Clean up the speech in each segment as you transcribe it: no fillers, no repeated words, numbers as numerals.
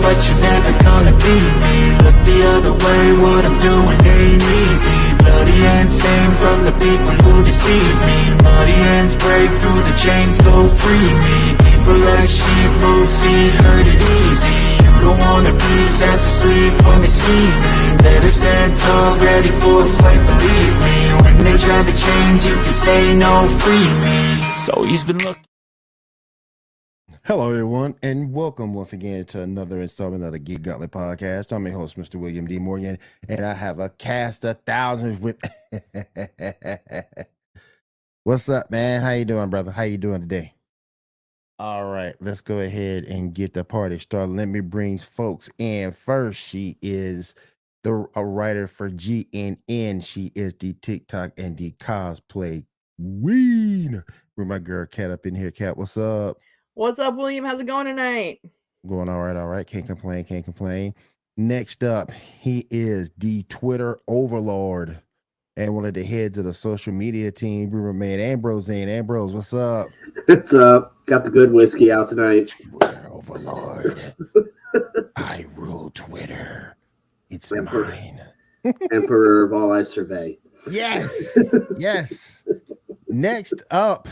but you're never gonna beat me. Look the other way, what I'm doing ain't easy. Bloody hands stained from the people who deceive me. Muddy hands break through the chains, go free me. People like sheep move feet, hurt it easy. You don't wanna be fast asleep when they scheming. Better stand tall, ready for a fight, believe me. When they try to change, you can say no, free me. So he's been looking. Hello, everyone, and welcome once again to another installment of the Geek Gauntlet podcast. I'm your host, Mr. William D. Morgan, and I have a cast of thousands with... What's up, man? How you doing, brother? How you doing today? All right, let's go ahead and get the party started. Let me bring folks in. First, she is a writer for GNN. She is the TikTok and the cosplay queen. Bring my girl Kat up in here. Kat, what's up? What's up, William? How's it going tonight? Going all right. Can't complain. Next up, he is the Twitter overlord and one of the heads of the social media team. We were man Ambrose in. Ambrose, what's up? What's up? Got the good whiskey out tonight. Twitter overlord. I rule Twitter. It's mine. Emperor of all I survey. Yes. Next up,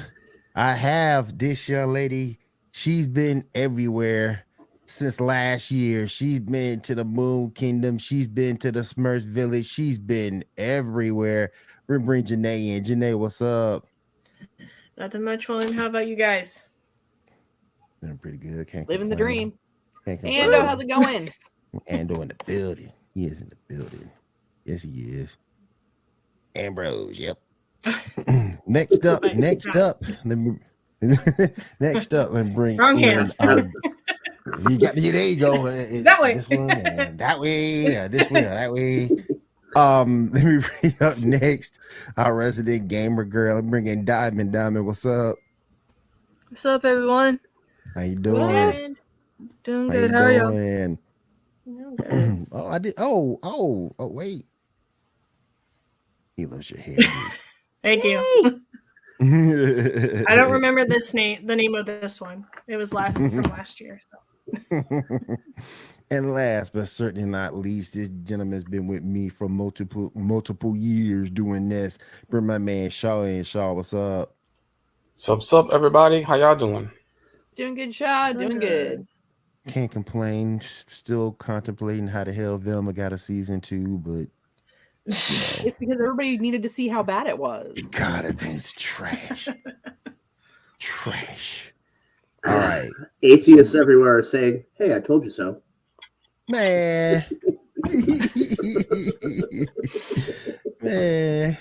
I have this young lady. She's been everywhere since last year. She's been to the Moon Kingdom. She's been to the Smurf Village. She's been everywhere. We're bring Janae in. Janae, what's up? Nothing much, William. How about you guys? Doing pretty good. Can't Living the complain. dream. Ando, how's it going? Ando in the building. He is in the building. Yes, he is. Ambrose, yep. Next up. Let me bring Wrong in hands. there you go. That way. This one, that way, this way, that way. Let me bring up next our resident gamer girl. I'm bringing Diamond. Diamond, what's up? What's up, everyone? How you doing? Doing good. How are you? Doing? Oh, I did. Oh, wait. He loves your hair. Thank you. I don't remember the name of this one. It was from last year. So. And last but certainly not least, this gentleman's been with me for multiple years doing this. Bring my man Shaw in. Shaw, what's up? Sup, everybody? How y'all doing? Doing good, Shaw. Doing good. Can't complain. Still contemplating how the hell Velma got a season 2, but it's because everybody needed to see how bad it was. God, that thing's trash. Trash. All right. Atheists everywhere are saying, "Hey, I told you so." Man. Man.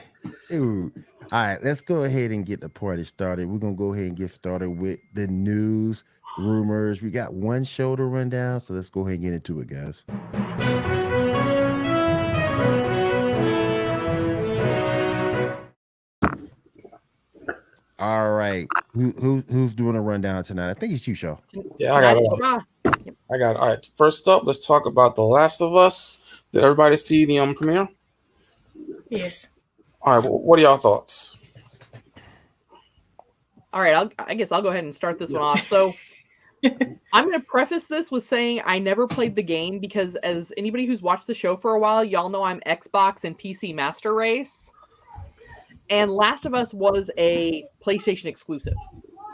Ooh. All right, let's go ahead and get the party started. We're going to go ahead and get started with the news, rumors. We got one show to run down, so let's go ahead and get into it, guys. All right. Who's doing a rundown tonight? I think it's you, Shaw. Yeah, I got it. All right. First up, let's talk about The Last of Us. Did everybody see the premiere? Yes. All right. What are y'all thoughts? All right. I guess I'll go ahead and start this one off. So I'm going to preface this with saying I never played the game because as anybody who's watched the show for a while, y'all know I'm Xbox and PC Master Race. And Last of Us was a PlayStation exclusive.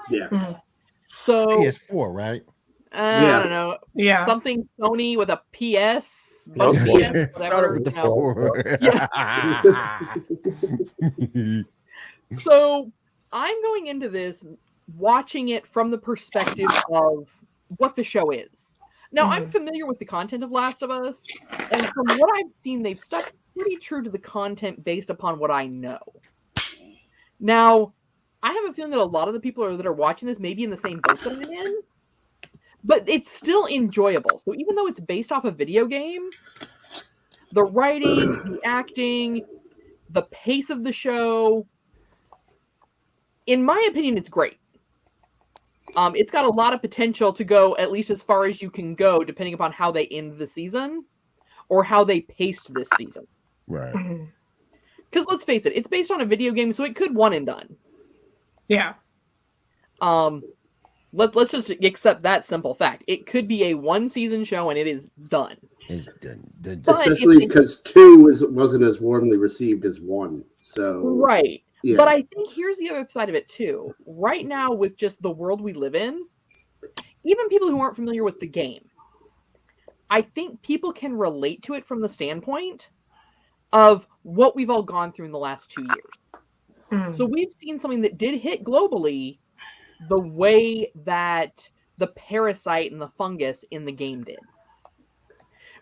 Yeah. Mm-hmm. So PS4, right? I don't know. Yeah. Something Sony with a PS. No, PS started with the 4. Yeah. So I'm going into this watching it from the perspective of what the show is. Now, I'm familiar with the content of Last of Us, and from what I've seen, they've stuck pretty true to the content based upon what I know. Now, I have a feeling that a lot of the people that are watching this may be in the same boat that I'm in, but it's still enjoyable. So even though it's based off a video game, the writing, the acting, the pace of the show, in my opinion, it's great. It's got a lot of potential to go at least as far as you can go, depending upon how they end the season or how they paced this season. Right. Because let's face it, it's based on a video game, so it could one and done. Yeah. Let's just accept that simple fact. It could be a 1-season show and it is done. It's done. Especially because 2 wasn't as warmly received as 1. So right. Yeah. But I think here's the other side of it too. Right now, with just the world we live in, even people who aren't familiar with the game, I think people can relate to it from the standpoint of what we've all gone through in the last 2 years. So we've seen something that did hit globally the way that the parasite and the fungus in the game did.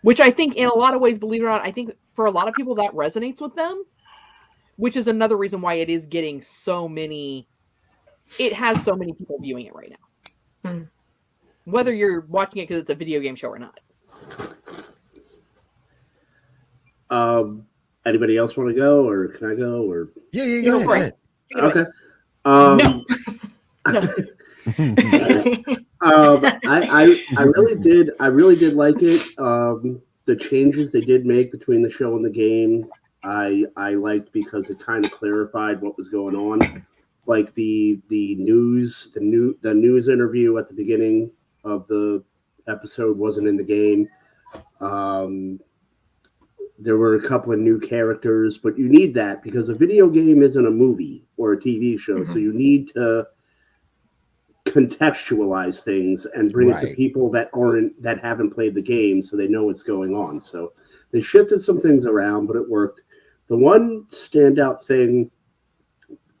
Which I think in a lot of ways, believe it or not, I think for a lot of people that resonates with them, which is another reason why it is getting so many, it has so many people viewing it right now. Whether you're watching it because it's a video game show or not. Anybody else want to go, or can I go? Or Yeah. Go ahead. Okay. No. I really did like it. The changes they did make between the show and the game, I liked because it kind of clarified what was going on. Like the news interview at the beginning of the episode wasn't in the game. There were a couple of new characters, but you need that because a video game isn't a movie or a TV show, so you need to contextualize things and bring it to people that haven't played the game, so they know what's going on. So they shifted some things around, but it worked. The one standout thing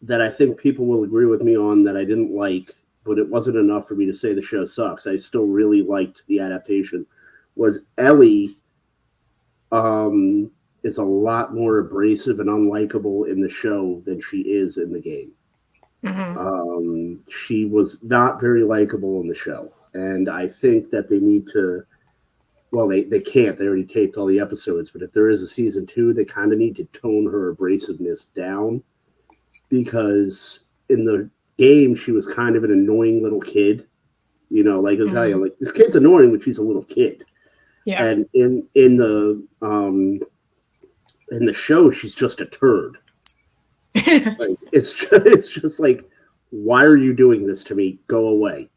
that I think people will agree with me on that I didn't like, but it wasn't enough for me to say the show sucks. I still really liked the adaptation. Was Ellie is a lot more abrasive and unlikable in the show than she is in the game. She was not very likable in the show, and I think that they need to. Well, they can't. They already taped all the episodes, but if there is a season 2, they kind of need to tone her abrasiveness down, because in the game she was kind of an annoying little kid. You know, like I tell you, like this kid's annoying, but she's a little kid. Yeah. And in the show, she's just a turd. Like, it's just like, why are you doing this to me? Go away.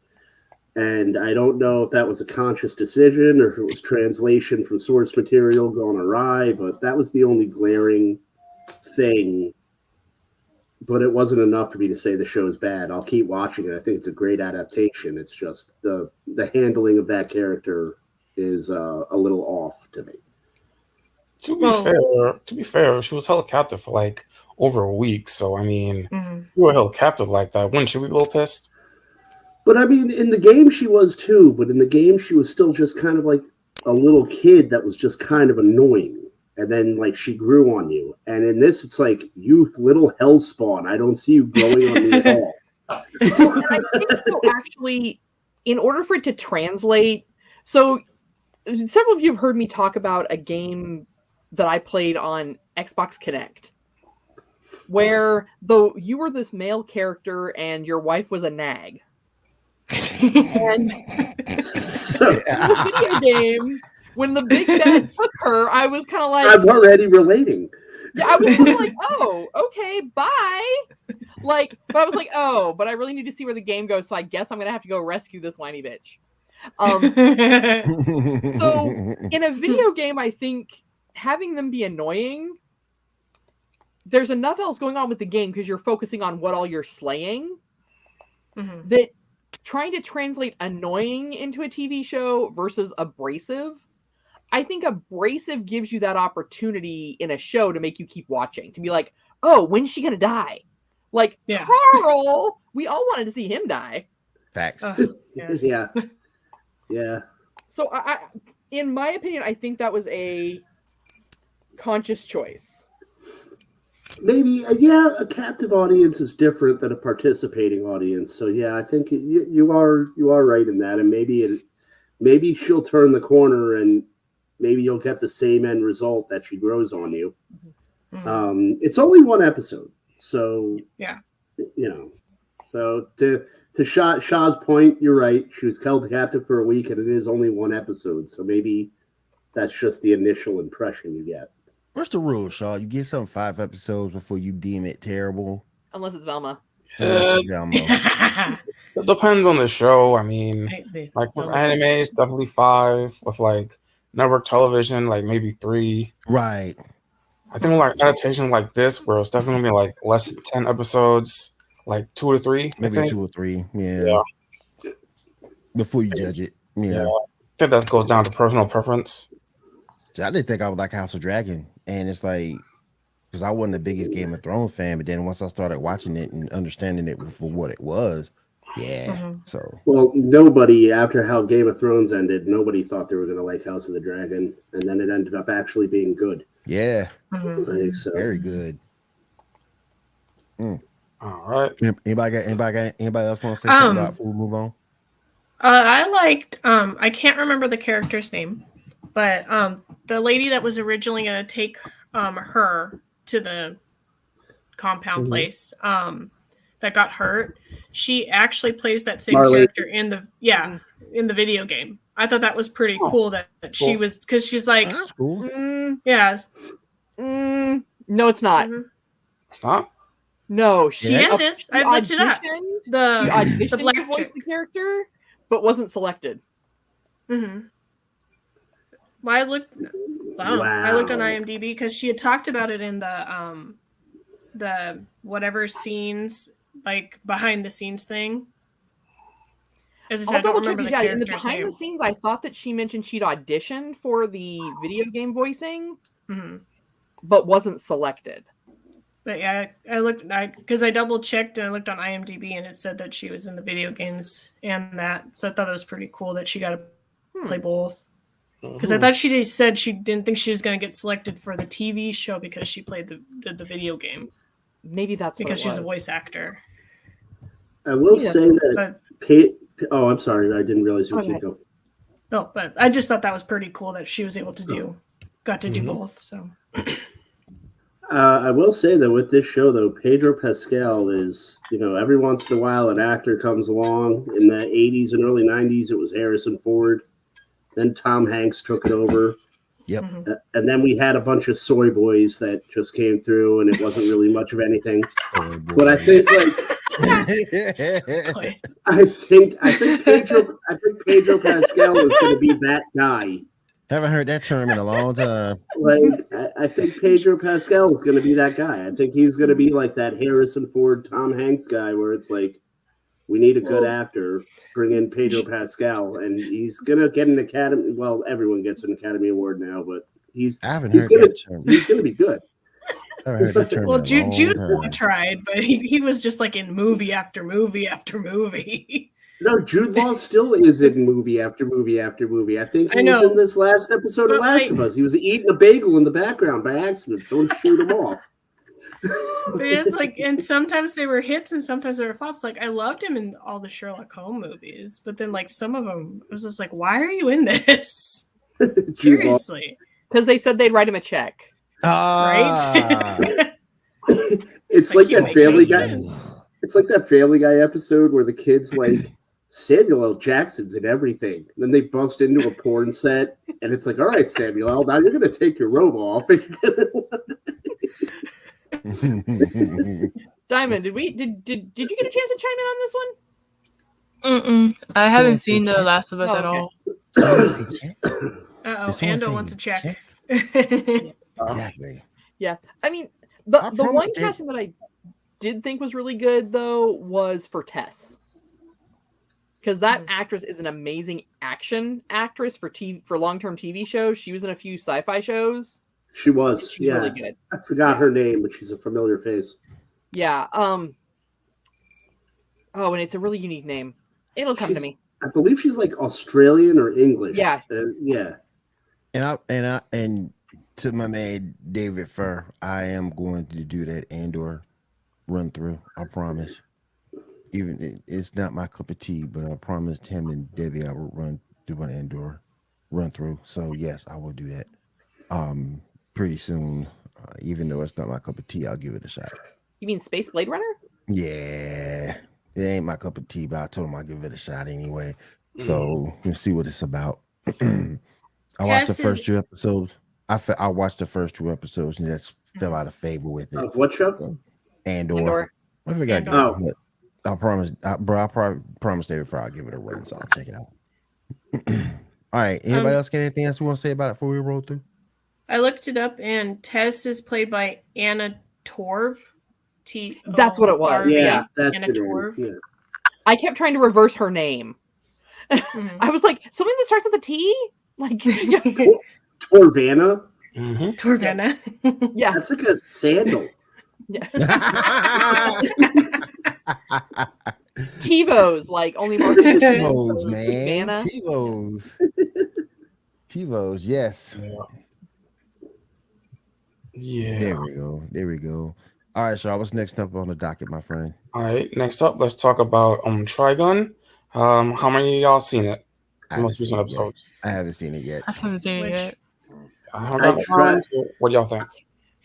And I don't know if that was a conscious decision or if it was translation from source material going awry, but that was the only glaring thing. But it wasn't enough for me to say the show's bad. I'll keep watching it. I think it's a great adaptation. It's just the handling of that character is a little off to me. To be fair, she was held captive for like over a week. So I mean, you were held captive like that. Wouldn't you be a little pissed? But I mean, in the game she was too. But in the game, she was still just kind of like a little kid that was just kind of annoying. And then like she grew on you. And in this, it's like, you little hellspawn. I don't see you growing on me at all. Well, and I think so, actually, in order for it to translate, so several of you have heard me talk about a game that I played on Xbox Kinect, where though you were this male character and your wife was a nag. And So, in the video game, when the big bad took her, I was kind of like, I'm already relating. yeah, I was kind of like, oh, okay, bye. Like, but I was like, oh, but I really need to see where the game goes, so I guess I'm gonna have to go rescue this whiny bitch. So in a video game, I think having them be annoying, there's enough else going on with the game because you're focusing on what all you're slaying, that trying to translate annoying into a TV show versus abrasive, I think abrasive gives you that opportunity in a show to make you keep watching, to be like, oh, when's she gonna die? Like, Carl, we all wanted to see him die. Facts. Yes. Yeah. So I, in my opinion, I think that was a conscious choice. Maybe, a captive audience is different than a participating audience. So yeah, I think you are right in that, and maybe she'll turn the corner, and maybe you'll get the same end result that she grows on you. It's only one episode, so So to Shaw's point, you're right. She was held captive for a week, and it is only one episode. So maybe that's just the initial impression you get. What's the rule, Shaw? You get some 5 episodes before you deem it terrible. Unless it's Velma. Velma. It depends on the show. I mean, like with the anime, it's definitely 5. With like network television, like maybe 3. Right. I think like adaptation like this, where it's definitely gonna be like less than 10 episodes, like 2 or 3. Maybe 2 or 3. Yeah. Before you judge it. Yeah. I think that goes down to personal preference. See, I didn't think I would like House of Dragon, and it's like because I wasn't the biggest Game of Thrones fan, but then once I started watching it and understanding it for what it was, So well, nobody after how Game of Thrones ended, nobody thought they were going to like House of the Dragon, and then it ended up actually being good. Yeah, like, so. Very good. All right. Anybody else want to say something about before we move on? I liked I can't remember the character's name, but the lady that was originally going to take her to the compound place that got hurt, she actually plays that same character in the video game. I thought that was pretty cool that she was, because she's like, that's cool. No, it's not. It's not. No, she. Yeah, it is. I looked it up. She auditioned the black to voice chick. the character, but wasn't selected. Well, I looked on IMDb because she had talked about it in the whatever scenes, like behind the scenes thing. As I said, I don't remember the character's in the behind the scenes, I thought that she mentioned she'd auditioned for the video game voicing, but wasn't selected. But yeah, I looked because I double checked and I looked on IMDb and it said that she was in the video games and that. So I thought it was pretty cool that she got to play both. Because I thought she said she didn't think she was going to get selected for the TV show because she played the video game. Maybe that's because she was a voice actor. I will say that. I'm sorry, I didn't realize you were going to go. No, but I just thought that was pretty cool that she was able to do both. So. I will say that with this show, though, Pedro Pascal is, every once in a while an actor comes along. In the 80s and early 90s, it was Harrison Ford. Then Tom Hanks took it over. Yep. And then we had a bunch of soy boys that just came through, and it wasn't really much of anything. But I think, I think Pedro Pascal is going to be that guy. Haven't heard that term in a long time. I think Pedro Pascal is going to be that guy. I think he's going to be like that Harrison Ford, Tom Hanks guy, where it's like, we need a good actor. Bring in Pedro Pascal, and he's going to get an Academy. Well, everyone gets an Academy Award now, but he's going to be good. I haven't heard that term. Well, Jude tried, but he was just like in movie after movie after movie. No, Jude Law still is in movie after movie after movie. I think he was in this last episode of Last of Us. He was eating a bagel in the background by accident. Someone shoot him off. But it's like, and sometimes they were hits and sometimes they were flops. Like, I loved him in all the Sherlock Holmes movies, but then like some of them, I was just like, why are you in this? Seriously. Because they said they'd write him a check. Right? It's like that Family Guy. It's like that Family Guy episode where the kids like, Samuel L. Jackson's in everything. And then they bust into a porn set, and it's like, all right, Samuel L., now you're going to take your robe off. Diamond, did you get a chance to chime in on this one? I haven't seen The Last of Us at all. Ando wants a check. Exactly. Yeah. I mean, the one casting that I did think was really good, though, was for Tess. Because that actress is an amazing action actress for long-term TV shows. She was in a few sci-fi shows. She was. She's really good. I forgot her name, but she's a familiar face. Yeah. And it's a really unique name. It'll come to me. I believe she's like Australian or English. Yeah. Yeah. And to my man David Furr, I am going to do that Andor run through. I promise. Even it's not my cup of tea, but I promised him and Debbie I would do an Andor run through. So yes, I will do that. Pretty soon. Even though it's not my cup of tea, I'll give it a shot. You mean Space Blade Runner? Yeah, it ain't my cup of tea, but I told him I'll give it a shot anyway. So we'll see what it's about. I watched the first 2 episodes. I watched the first 2 episodes and just fell out of favor with it. What show? Andor. I forgot. I promise, bro. I probably promise David before I give it a run, so I'll check it out. All right. Anybody else got anything else we want to say about it before we roll through? I looked it up, and Tess is played by Anna Torv. That's what it was. Yeah, that's Anna Torv. Yeah. I kept trying to reverse her name. I was like, something that starts with a T? Like, yeah. Torvanna? Mm-hmm. Torvanna. Yeah. That's like a sandal. Yeah. TiVos, like only marketing TiVos, man. Savannah. TiVos, yes. Yeah. There we go. All right, Shaw, what's next up on the docket, my friend? All right, next up, let's talk about Trigun. How many of y'all seen it? The most recent episodes. I haven't seen it yet. I haven't seen it yet. What y'all think?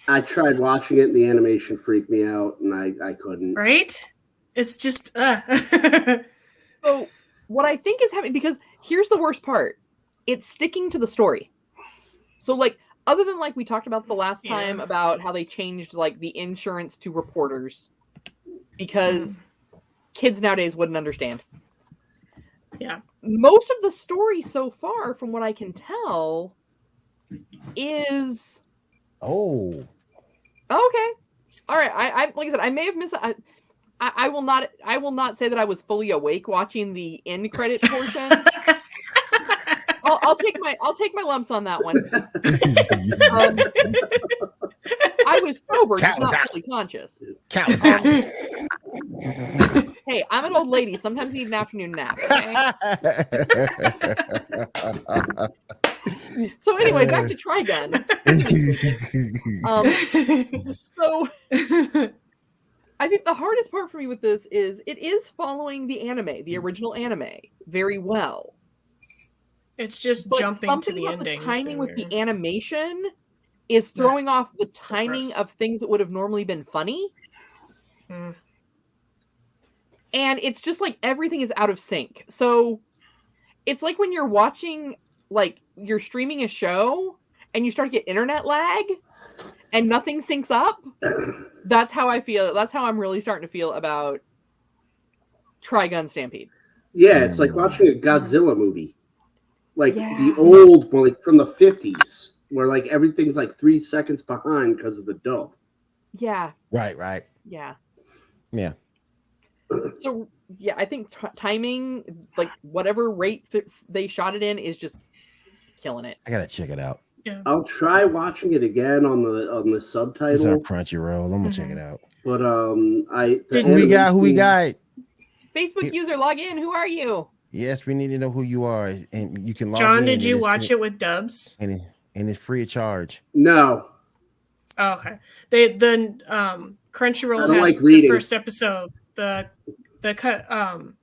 I tried watching it and the animation freaked me out and I couldn't. Right? It's just So what I think is happening, because here's the worst part. It's sticking to the story. So like, other than like we talked about the last time about how they changed like the insurance to reporters because kids nowadays wouldn't understand. Yeah. Most of the story so far, from what I can tell, is okay. All right. I like I said, I may have missed. I will not say that I was fully awake watching the end credit portion. I'll take my lumps on that one. I was sober, just not fully conscious. Hey, I'm an old lady. Sometimes I need an afternoon nap. Okay? So anyway, back to Trigun. So I think the hardest part for me with this is it is following the anime, the original anime, very well. It's just But jumping to the about ending. The timing with the animation is throwing off the timing of things that would have normally been funny. And it's just like everything is out of sync. So it's like when you're watching, like you're streaming a show and you start to get internet lag and nothing syncs up. That's how I feel. That's how I'm really starting to feel about Trigun Stampede. Yeah, it's like watching a Godzilla movie. Like the old one, like from the 50s, where like everything's like 3 seconds behind because of the dub. Yeah. Right. Yeah. So yeah, I think timing, like whatever rate they shot it in, is just killing it. I gotta check it out. Yeah. I'll try watching it again on the subtitle. It's on Crunchyroll. I'm gonna check it out. But who we got? Facebook user, log in. Who are you? Yes, we need to know who you are, and you can log in. John, did you watch it with dubs? And it's free of charge. No. Oh, okay. The Crunchyroll had like the first episode. The Crunchyroll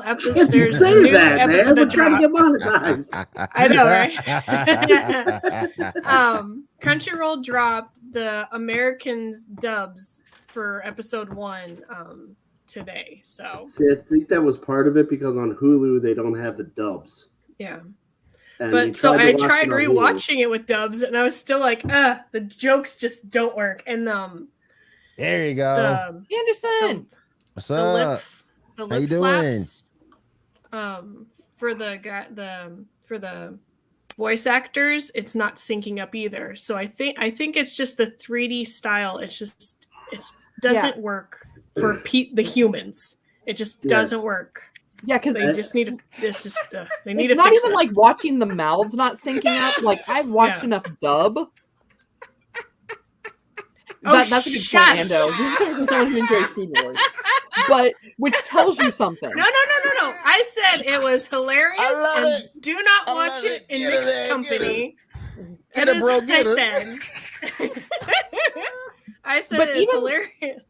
episode. You say that, man. We're trying to get monetized. I know, right? Crunchyroll dropped the Americans dubs for episode 1 today. So see, I think that was part of it because on Hulu they don't have the dubs. Yeah. And but so I tried rewatching it with dubs, and I was still like, the jokes just don't work. And there you go, Anderson. What's up? The How you lip doing? flaps, for the voice actors, it's not syncing up either. So I think it's just the 3D style. It doesn't work for the humans. It just doesn't work. Yeah, because they just need to. It's just they need to. It's not fix even it. like watching the mouths not syncing up. Like I've watched enough dub. That's a good point, Ando. This is someone who enjoys Food Wars, but which tells you something. No. I said it was hilarious, and do not watch it in mixed company. Get it, bro. Get it. I said it's hilarious.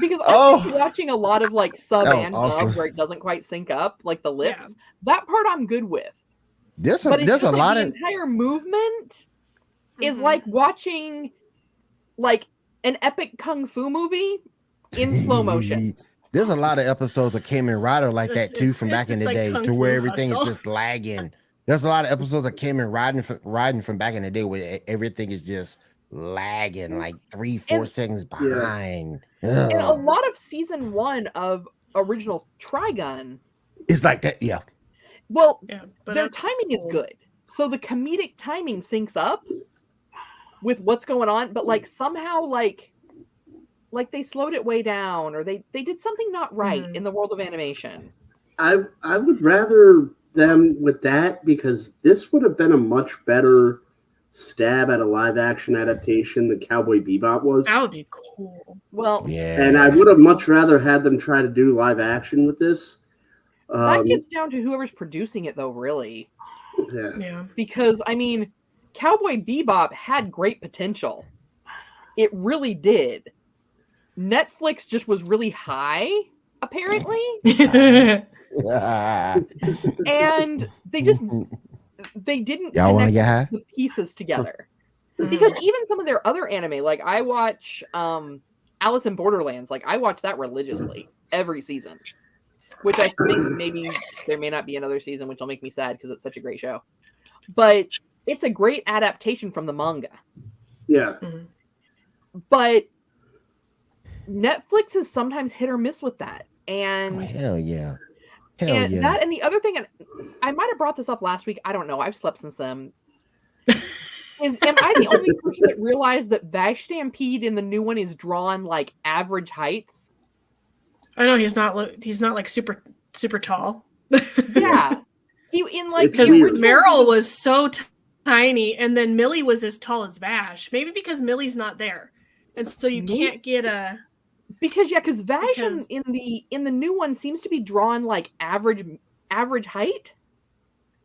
Because I'm watching a lot of like sub and dub where it doesn't quite sync up, like the lips. Yeah. That part I'm good with. There's a lot of the entire movement is like watching like an epic kung fu movie in slow motion. There's a lot of episodes of Kamen Rider like that too from back in the day, to where everything is just lagging. There's a lot of episodes of Kamen riding from back in the day where everything is just lagging like 3-4 seconds behind. And a lot of season 1 of original Trigun, it's like that, yeah. Well, Yeah, their timing is good, so the comedic timing syncs up with what's going on, but like somehow like they slowed it way down, or they did something not right in the world of animation. I would rather them with that, because this would have been a much better stab at a live action adaptation than Cowboy Bebop was. That would be cool. Well, yeah, and I would have much rather had them try to do live action with this. That gets down to whoever's producing it, though, really. Yeah. Because I mean, Cowboy Bebop had great potential. It really did. Netflix just was really high, apparently. And they didn't Y'all want to connect get high? the pieces together. Because even some of their other anime, like I watch Alice in Borderlands, like I watch that religiously every season. Which I think maybe there may not be another season, which will make me sad because it's such a great show. But it's a great adaptation from the manga. Yeah. But Netflix is sometimes hit or miss with that. And hell yeah. That, and the other thing, and I might have brought this up last week. I don't know. I've slept since then. Am I the only person that realized that Vash Stampede in the new one is drawn like average height? I know he's not like super tall. Yeah, because Meryl was so tiny, and then Millie was as tall as Vash. Maybe because Millie's not there, and so you can't get a because Vash in the new one seems to be drawn like average height,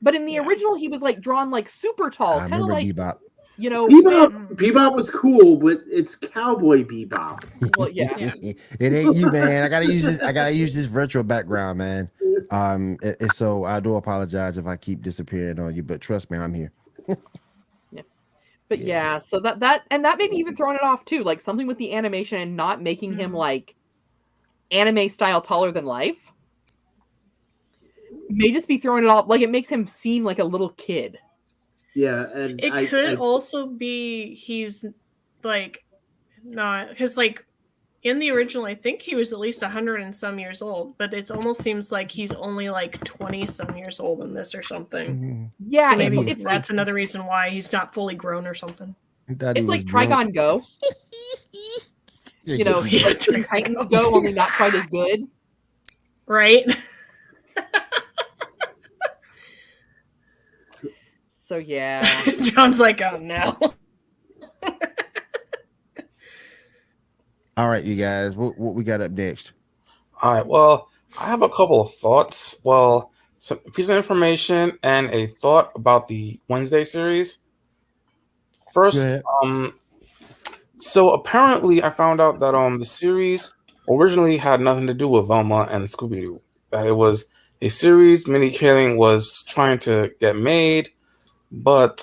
but in the original he was like drawn like super tall, kind of like Bebop. You know, Bebop was cool, but it's Cowboy Bebop. Well, yeah. It ain't you, man. I gotta use this virtual background, man. So I do apologize if I keep disappearing on you, but trust me, I'm here. But yeah, so that maybe even throwing it off too, like something with the animation and not making him like anime style taller than life. May just be throwing it off, like it makes him seem like a little kid. Yeah, and it could also be he's like not, because like in the original I think he was at least 100 and some years old, but it almost seems like he's only like 20 some years old in this or something. Yeah, so maybe it's that's another reason why he's not fully grown or something. It's like Trigon Go. You know, yeah, like Titans Go, only not quite as good. Right? So yeah. John's like, oh no. All right, you guys, what we got up next? All right, well, I have a couple of thoughts. Well, some piece of information and a thought about the Wednesday series. First, so apparently I found out that the series originally had nothing to do with Velma and Scooby-Doo. That it was a series Mindy Kaling was trying to get made, but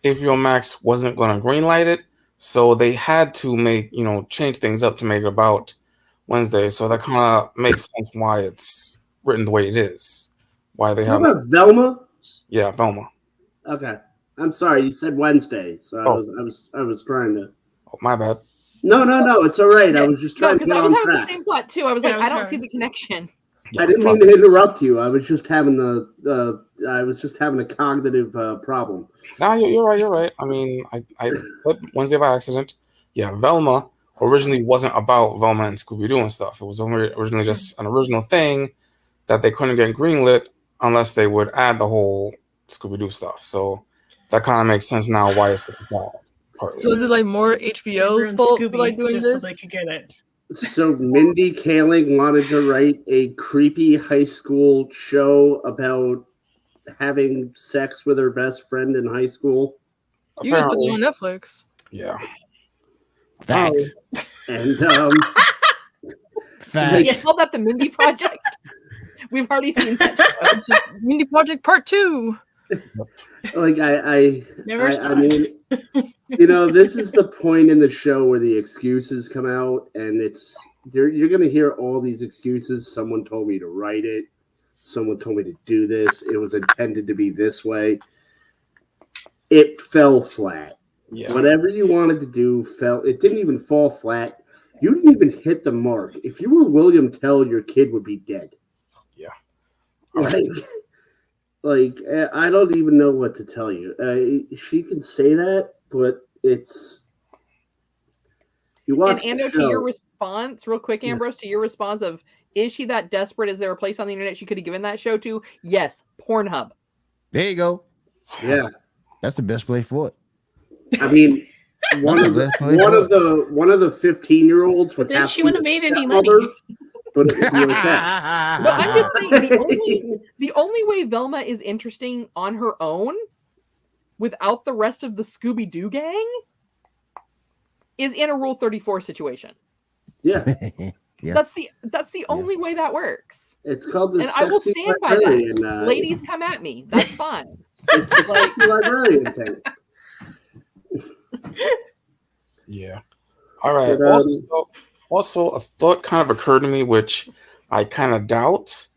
HBO Max wasn't going to greenlight it, so they had to change things up to make it about Wednesday. So that kind of makes sense why it's written the way it is. Why they have Velma? Yeah, Velma. Okay, I'm sorry. You said Wednesday, so I was trying to. Oh, my bad. No, it's all right. I was just trying to get on track. I was having the same thought too. I was like, I don't see the connection. I didn't mean to interrupt you. I was just having a cognitive problem. No, you're right. I mean, I said Wednesday by accident. Yeah, Velma originally wasn't about Velma and Scooby-Doo and stuff. It was originally just an original thing that they couldn't get greenlit unless they would add the whole Scooby-Doo stuff. So that kind of makes sense now why it's bad. So is it like more HBO's fault for like doing just this? So they could get it. So Mindy Kaling wanted to write a creepy high school show about having sex with her best friend in high school. You guys put it on Netflix. Yeah. Facts. And Facts. You call that the Mindy Project? We've already seen that show. It's Mindy Project Part 2. Like I mean, Never this is the point in the show where the excuses come out, and you're gonna hear all these excuses. Someone told me to write it. Someone told me to do this. It was intended to be this way. It fell flat. Yeah. Whatever you wanted to do it didn't even fall flat. You didn't even hit the mark. If you were William Tell, your kid would be dead. Yeah. Like I don't even know what to tell you. She can say that, but it's you watch and the Ando, show. to your response, real quick, Ambrose, to your response of, is she that desperate? Is there a place on the internet she could have given that show to? Yes, Pornhub. There you go. Yeah, that's the best place for it. I mean, one of the 15-year-olds would then have she to be wouldn't a have made any stepmother, money. but it would be like that. But I'm just saying the only way Velma is interesting on her own, without the rest of the Scooby-Doo gang, is in a Rule 34 situation. Yeah. Yeah. That's the only way that works. It's called the and sexy I will stand librarian. by that. Ladies, come at me. That's fine. It's the sexy librarian thing. Yeah. All right. But, also, a thought kind of occurred to me, which I kind of doubt,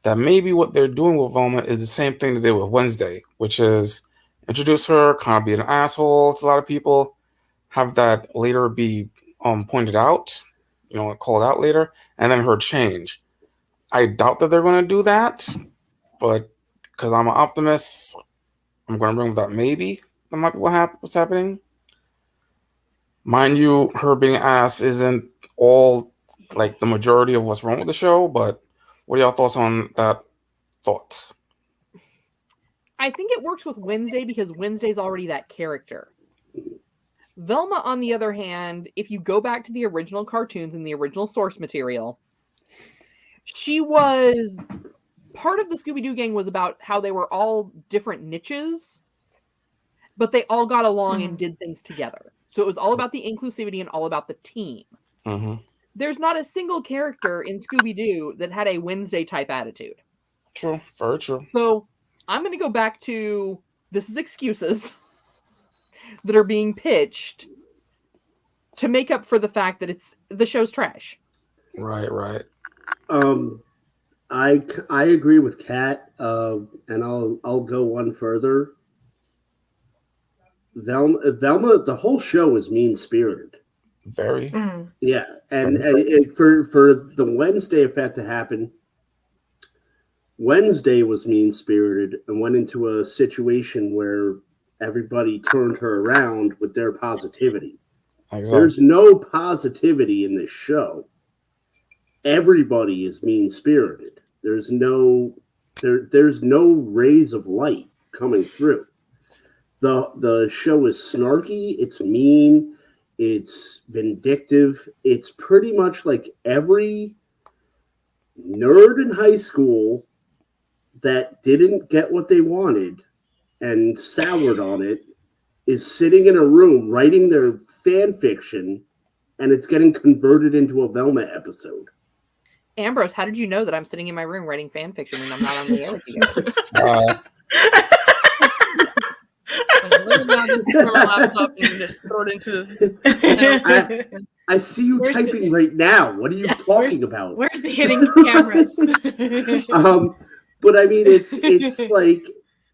that maybe what they're doing with Velma is the same thing they did with Wednesday, which is introduce her, kind of be an asshole to a lot of people, have that later be pointed out, called out later, and then her change. I doubt that they're going to do that, but because I'm an optimist, I'm going to bring up that maybe that might be what's happening. Mind you, her being ass isn't all like the majority of what's wrong with the show, but what are y'all thoughts on that? Thoughts? I think it works with Wednesday because Wednesday's already that character. Velma, on the other hand, if you go back to the original cartoons and the original source material, she was part of the Scooby-Doo gang was about how they were all different niches, but they all got along and did things together. So it was all about the inclusivity and all about the team. Mm-hmm. There's not a single character in Scooby-Doo that had a Wednesday type attitude. True, very true. So I'm going to go back to this is excuses that are being pitched to make up for the fact that the show's trash. Right. I agree with Kat, and I'll go one further. Velma, the whole show is mean-spirited. Very. Yeah, and for the Wednesday effect to happen, Wednesday was mean-spirited and went into a situation where everybody turned her around with their positivity. Exactly. There's no positivity in this show. Everybody is mean-spirited. There's no rays of light coming through. The show is snarky, it's mean, it's vindictive. It's pretty much like every nerd in high school that didn't get what they wanted and soured on it is sitting in a room writing their fan fiction, and it's getting converted into a Velma episode. Ambrose, how did you know that I'm sitting in my room writing fan fiction when I'm not on the air with you? Just turn my laptop and just throw it into. I see you typing right now. What are you talking about? Where's the hidden cameras? But I mean, it's like,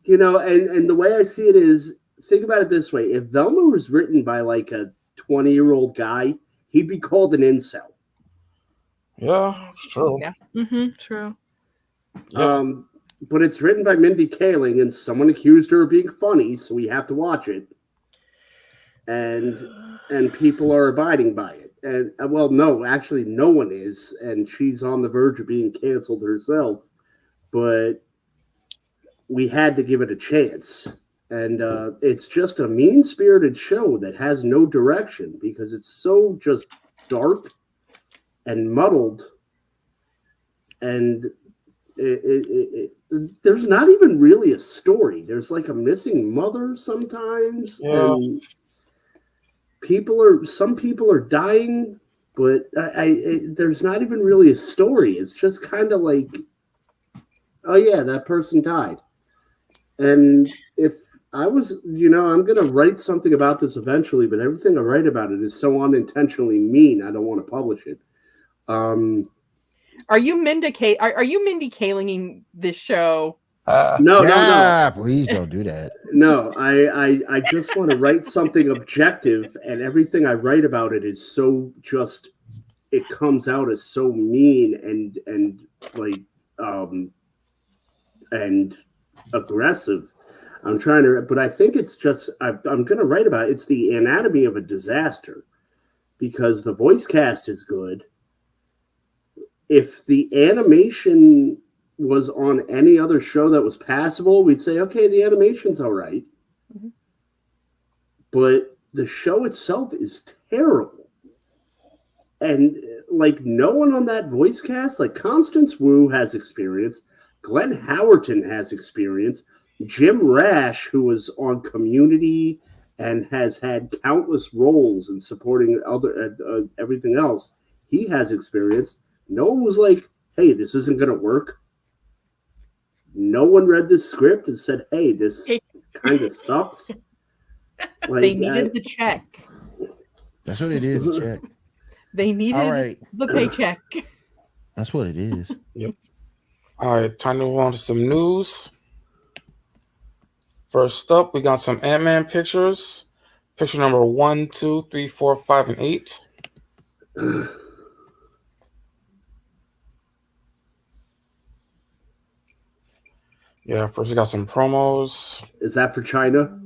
and the way I see it is, think about it this way: if Velma was written by like a 20-year-old guy, he'd be called an incel. Yeah, it's true. Yeah. True. Yeah. But it's written by Mindy Kaling, and someone accused her of being funny, so we have to watch it. And people are abiding by it. And well, no, actually, no one is, and she's on the verge of being canceled herself. But we had to give it a chance, and it's just a mean-spirited show that has no direction because it's so just dark and muddled, and there's not even really a story. There's like a missing mother sometimes, and some people are dying, but there's not even really a story. It's just kind of like, oh yeah, that person died. And if I was, I'm going to write something about this eventually, but everything I write about it is so unintentionally mean, I don't want to publish it. Are you Mindy Kalinging this show No. Please don't do that. No, I just want to write something objective, and everything I write about it is so just it comes out as so mean and like and aggressive. I'm trying to, but I think it's just I'm going to write about it. It's the anatomy of a disaster because the voice cast is good. If the animation was on any other show that was passable, we'd say, okay, the animation's all right. Mm-hmm. But the show itself is terrible. And like no one on that voice cast, like Constance Wu has experience. Glenn Howerton has experience. Jim Rash, who was on Community and has had countless roles in supporting other everything else, he has experience. No one was like, hey, this isn't going to work. No one read this script and said, hey, this kind of sucks. Like, they needed the check. That's what it is, a check. They needed the paycheck. That's what it is. Yep. All right, time to move on to some news. First up, we got some Ant-Man pictures. Picture number 1, 2, 3, 4, 5, and 8. Yeah, first we got some promos. Is that for China?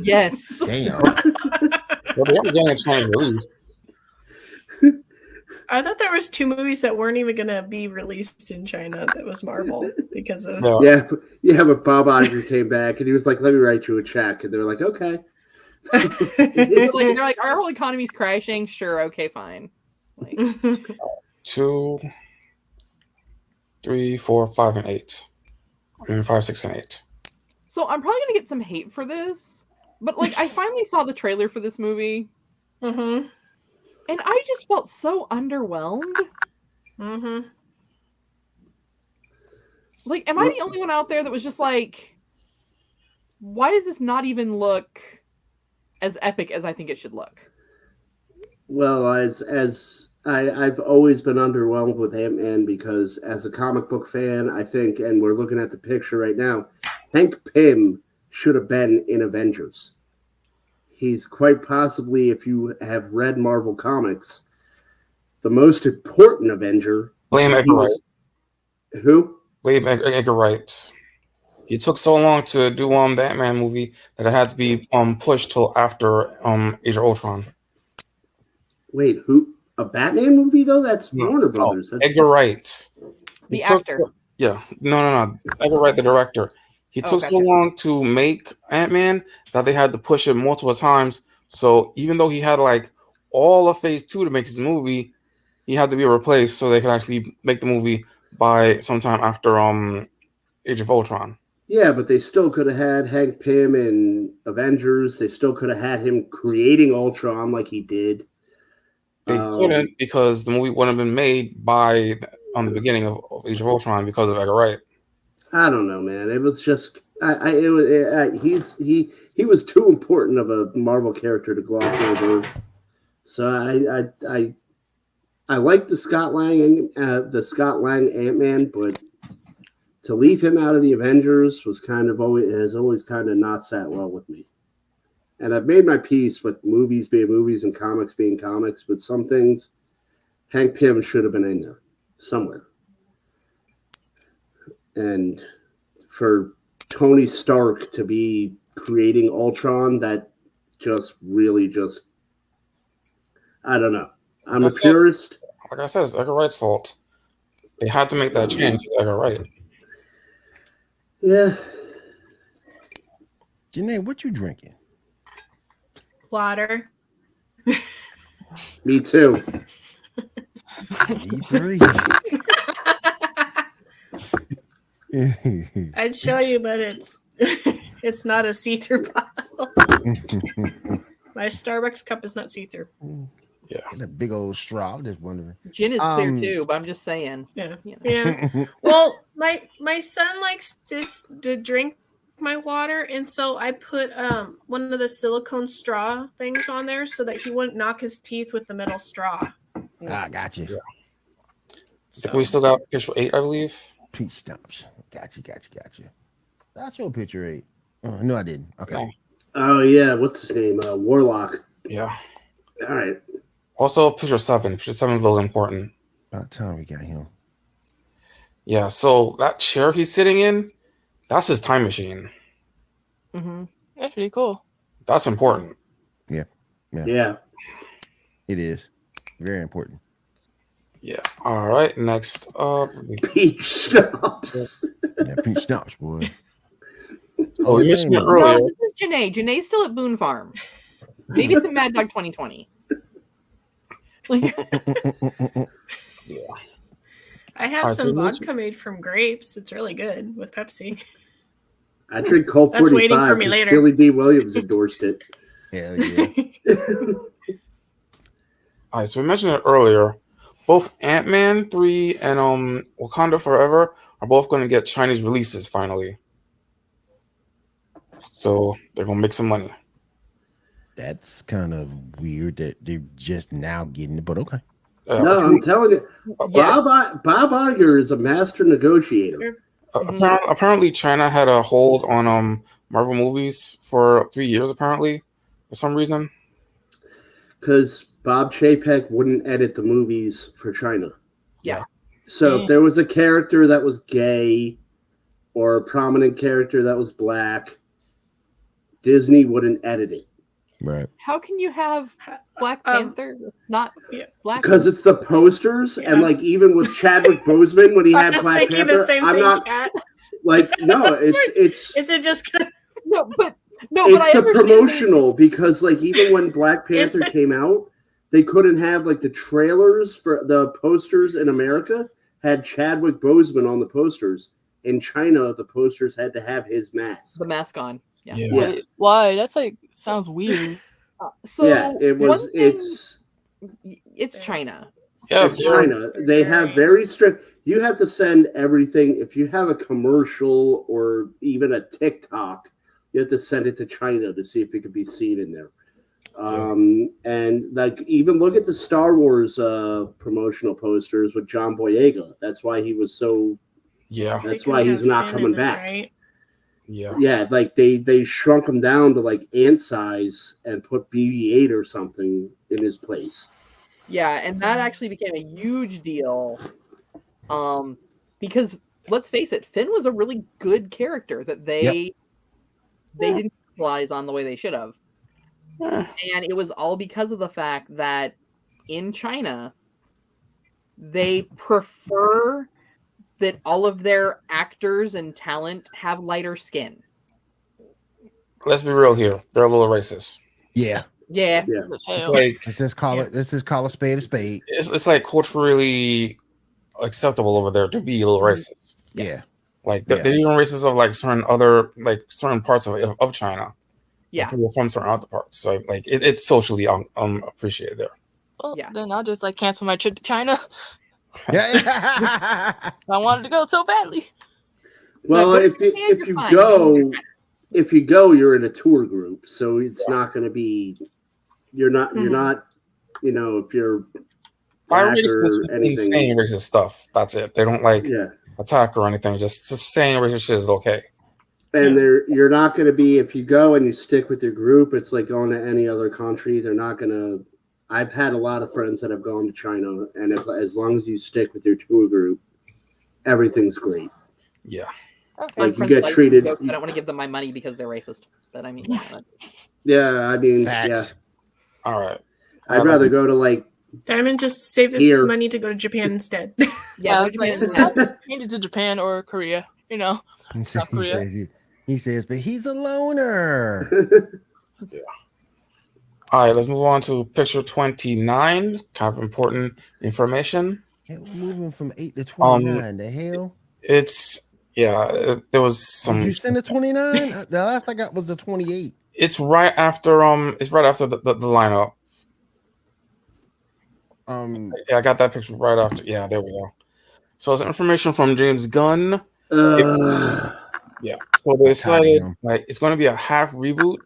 Yes. Damn. Well, they are getting a Chinese release. I thought there was 2 movies that weren't even going to be released in China that was Marvel because of... Yeah, but Bob Iger came back and he was like, let me write you a check. And they're like, okay. they're like, our whole economy's crashing. Sure, okay, fine. Like... 2, 3, 4, 5, and 8. I mean, 5, 6, and 8. So I'm probably going to get some hate for this. But like, I finally saw the trailer for this movie. Mm-hmm. And I just felt so underwhelmed. Mm-hmm. Like, am I the only one out there that was just like, why does this not even look as epic as I think it should look? Well, as I've always been underwhelmed with Ant-Man because as a comic book fan, I think, and we're looking at the picture right now, Hank Pym should have been in Avengers. He's quite possibly, if you have read Marvel Comics, the most important Avenger. Blame Edgar Wright. Who? Blame Edgar Wright. He took so long to do the Ant-Man movie that it had to be pushed till after Age of Ultron. Wait, who? A Batman movie though? That's Warner Brothers. That's... Edgar Wright. The actor. No. Edgar Wright, the director. He took so long to make Ant-Man that they had to push it multiple times. So even though he had like all of Phase 2 to make his movie, he had to be replaced so they could actually make the movie by sometime after Age of Ultron. Yeah, but they still could have had Hank Pym in Avengers. They still could have had him creating Ultron like he did. They couldn't because the movie wouldn't have been made by on the beginning of Age of Ultron because of Edgar Wright. I don't know, man. It was just he was too important of a Marvel character to gloss over. So I like the Scott Lang Ant-Man, but to leave him out of the Avengers has always kind of not sat well with me. And I've made my peace with movies being movies and comics being comics, but some things Hank Pym should have been in there somewhere. And for Tony Stark to be creating Ultron, that just really I don't know. I'm a purist. Like I said, it's Edgar Wright's fault. They had to make that change. It's Edgar Wright. Yeah. Janae, what you drinking? Water. Me too. E3. I'd show you, but it's not a see-through bottle. My Starbucks cup is not see-through. Yeah, and a big old straw. I'm just wondering. Gin is clear too, but I'm just saying. Yeah. Well, my son likes to drink my water, and so I put one of the silicone straw things on there so that he wouldn't knock his teeth with the metal straw. Ah, got you. think we still got picture 8, I believe. Pete Stumps. Got you. That's your picture 8. No, I didn't. Okay. No. Oh yeah, what's his name? Warlock. Yeah. All right. Also, picture 7. Picture 7 is a little important. About time we got him. Yeah, so that chair he's sitting in, that's his time machine. Mm-hmm. That's pretty cool. That's important. Yeah. It is. Very important. Yeah. All right. Next up. Pete Stumps. Yeah, Pete Stumps, boy. Oh, you mentioned it No, earlier. this is Janae. Janae's still at Boone Farm. Maybe some Mad Dog 2020. Like, Yeah. I have Alright, so some let's- vodka made from grapes. It's really good with Pepsi. I drink Colt That's 45 waiting for me 'cause later. Billy D. Williams endorsed it. Hell yeah. All right. So we mentioned it earlier. Both Ant-Man 3 and Wakanda Forever are both going to get Chinese releases finally. So they're going to make some money. That's kind of weird that they're just now getting it, but okay. No, I'm telling you, yeah. Bob Iger is a master negotiator. Apparently, China had a hold on Marvel movies for 3 years. Apparently, for some reason. Because Bob Chapek wouldn't edit the movies for China. Yeah. So if there was a character that was gay or a prominent character that was black, Disney wouldn't edit it. Right. How can you have Black Panther not black? Because it's the posters, and like even with Chadwick Boseman when he had Just Black thinking Panther, the same I'm thing, not Kat. like no, it's Is it just gonna... No, but I it's the understand promotional because like even when Black Panther came out, they couldn't have like the trailers for the posters in America had Chadwick Boseman on the posters. In China, the posters had to have his mask. the mask on. Yeah. Yeah. Wait, why? That's like sounds weird. So Yeah, it was. one thing- It's China. Yeah. it's China. They have very strict. You have to send everything. If you have a commercial or even a TikTok, you have to send it to China to see if it could be seen in there. And like even look at the Star Wars promotional posters with John Boyega. That's why he was so. Yeah. That's why he's not coming back. Right? Yeah. Yeah, like they shrunk him down to like ant size and put BB-8 or something in his place. Yeah, and that actually became a huge deal. Because let's face it, Finn was a really good character that they didn't capitalize on the way they should have. And it was all because of the fact that in China, they prefer that all of their actors and talent have lighter skin. Let's be real here. They're a little racist. Yeah. Yeah. Yeah. It's like Let's just call a spade a spade. it's like culturally acceptable over there to be a little racist. Yeah. Like they're even racist of like certain parts of China. Yeah. People from certain other parts. So like it's socially appreciated there. Well, Yeah. then I'll just like cancel my trip to China. Yeah. I wanted to go so badly. Well, but if you're you fine. go, you're in a tour group, so it's not going to be. You're not. You know, if you're By black racist, or means anything. saying racist stuff. That's it. They don't like Yeah. attack or anything. Just saying racist shit is okay. And you're not going to be, if you go and you stick with your group, it's like going to any other country. They're not going to. I've had a lot of friends that have gone to China, and as long as you stick with your tour group, everything's great. Yeah. Okay. Like you Friends get like treated. jokes, I don't want to give them my money because they're racist. But I mean, Yeah, I mean, Facts. All right. I'd rather go to like. Diamond just save the Here. money to go to Japan instead. yeah, I was like, change it to Japan or Korea. You know. He South Korea. says, but he's a loner. All right, let's move on to picture 29. Kind of important information. Yeah, we're moving from 8 to 29. The hell? There was some. Did you send a 29? The last I got was a 28. It's right after the lineup. Yeah, I got that picture right after. Yeah, there we go. So it's information from James Gunn. Yeah. So they decided like it's going to be a half reboot.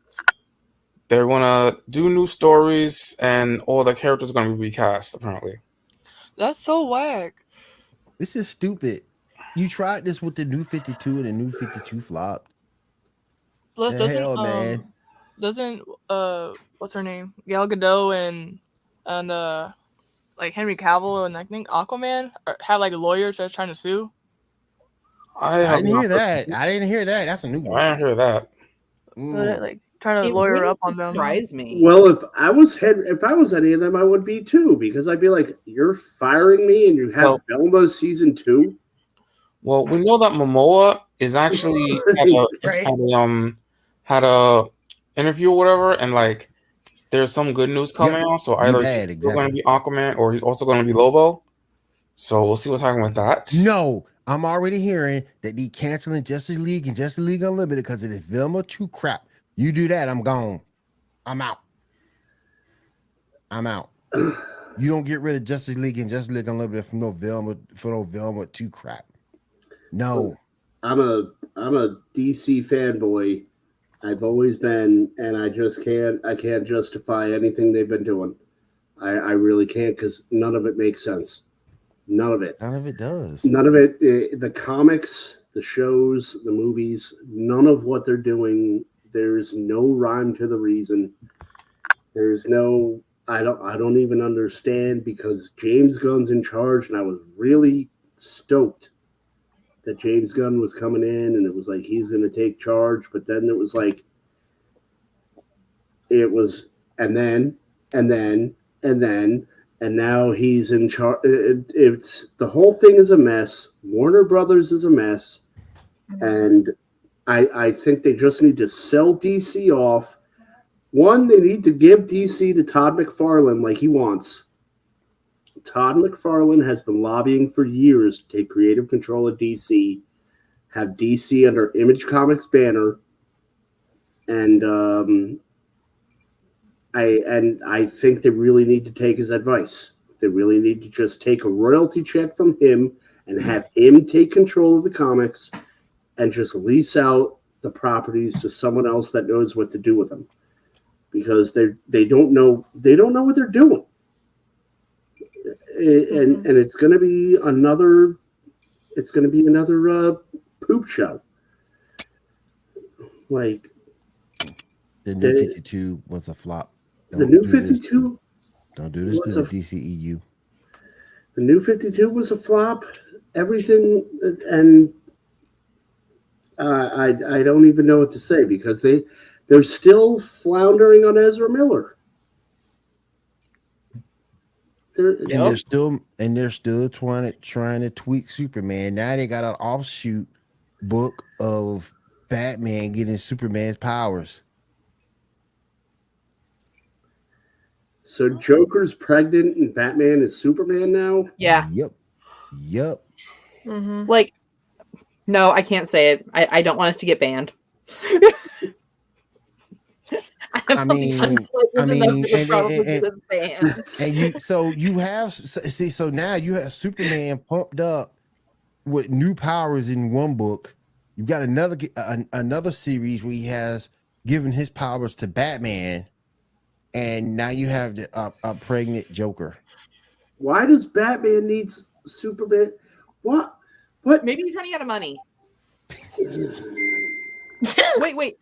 They're going to do new stories, and all the characters are going to be recast. Apparently, That's so whack. This is stupid. You tried this with the New 52 and the New 52 flopped. Plus, The hell, man. doesn't what's her name? Gal Gadot and like Henry Cavill and I think Aquaman have like lawyers that's trying to sue. I I have didn't not hear that. I didn't hear that. That's a new I one. didn't hear that. So they're, like trying to It lawyer really up on them. surprised me. Well, if I was any of them, I would be too, because I'd be like, "You're firing me, and you have Well- Velma season 2." Well, we know that Momoa is actually Right. had a interview or whatever, and like there's some good news coming out. So either he's still going to be Aquaman or he's also going to be Lobo. So we'll see what's happening with that. No, I'm already hearing that they canceling Justice League and Justice League Unlimited because of this Velma 2 crap. You do that, I'm gone. I'm out. You don't get rid of Justice League and Justice League Unlimited for no Velma 2 crap. No. I'm a DC fanboy. I've always been, and I can't justify anything they've been doing. I really can't, because none of it makes sense. None of it. None of it does. None of it. The comics, the shows, the movies, none of what they're doing. There's no rhyme to the reason. There's no. I don't even understand, because James Gunn's in charge, and I was really stoked that James Gunn was coming in, and it was like he's going to take charge. But then it was like, and now he's in charge. It's the whole thing is a mess. Warner Brothers is a mess, and I think they just need to sell DC off. One, they need to give DC to Todd McFarlane like he wants. Todd McFarlane has been lobbying for years to take creative control of DC, have DC under Image Comics banner, and I think they really need to take his advice. They really need to just take a royalty check from him and have him take control of the comics and just lease out the properties to someone else that knows what to do with them, because they don't know what they're doing. And it's going to be another poop show. Like the New 52 was a flop. The New 52. Don't do this to the DCEU. The New 52 was a flop. Everything, and I don't even know what to say, because they're still floundering on Ezra Miller. They're still trying to tweak Superman. Now they got an offshoot book of Batman getting Superman's powers. So Joker's pregnant and Batman is Superman now? Yeah. Yep. Mm-hmm. Like, no, I can't say it. I don't want us to get banned. And so now you have Superman pumped up with new powers in one book. You've got another series where he has given his powers to Batman, and now you have a pregnant Joker. Why does Batman need Superman? What? Maybe he's running out of money. Wait.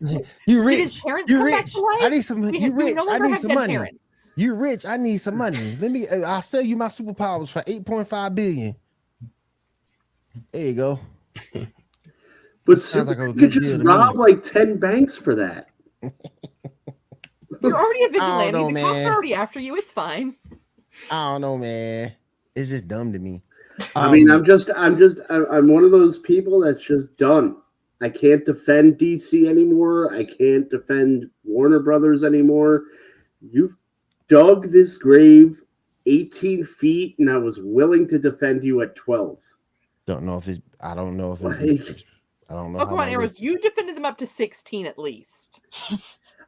You rich. You're rich. I need some. You rich. I need some money. Parents. You rich. I need some money. I'll sell you my superpowers for $8.5 billion. There you go. But Superman could just rob like 10 banks for that. You're already a vigilante. I don't know, the cops are already after you. It's fine. I don't know, man. It's just dumb to me. I mean, I'm one of those people that's just done. I can't defend DC anymore. I can't defend Warner Brothers anymore. You've dug this grave 18 feet, and I was willing to defend you at 12. I don't know if it's. I don't know. Oh, come on, Arrows. You defended them up to 16 at least.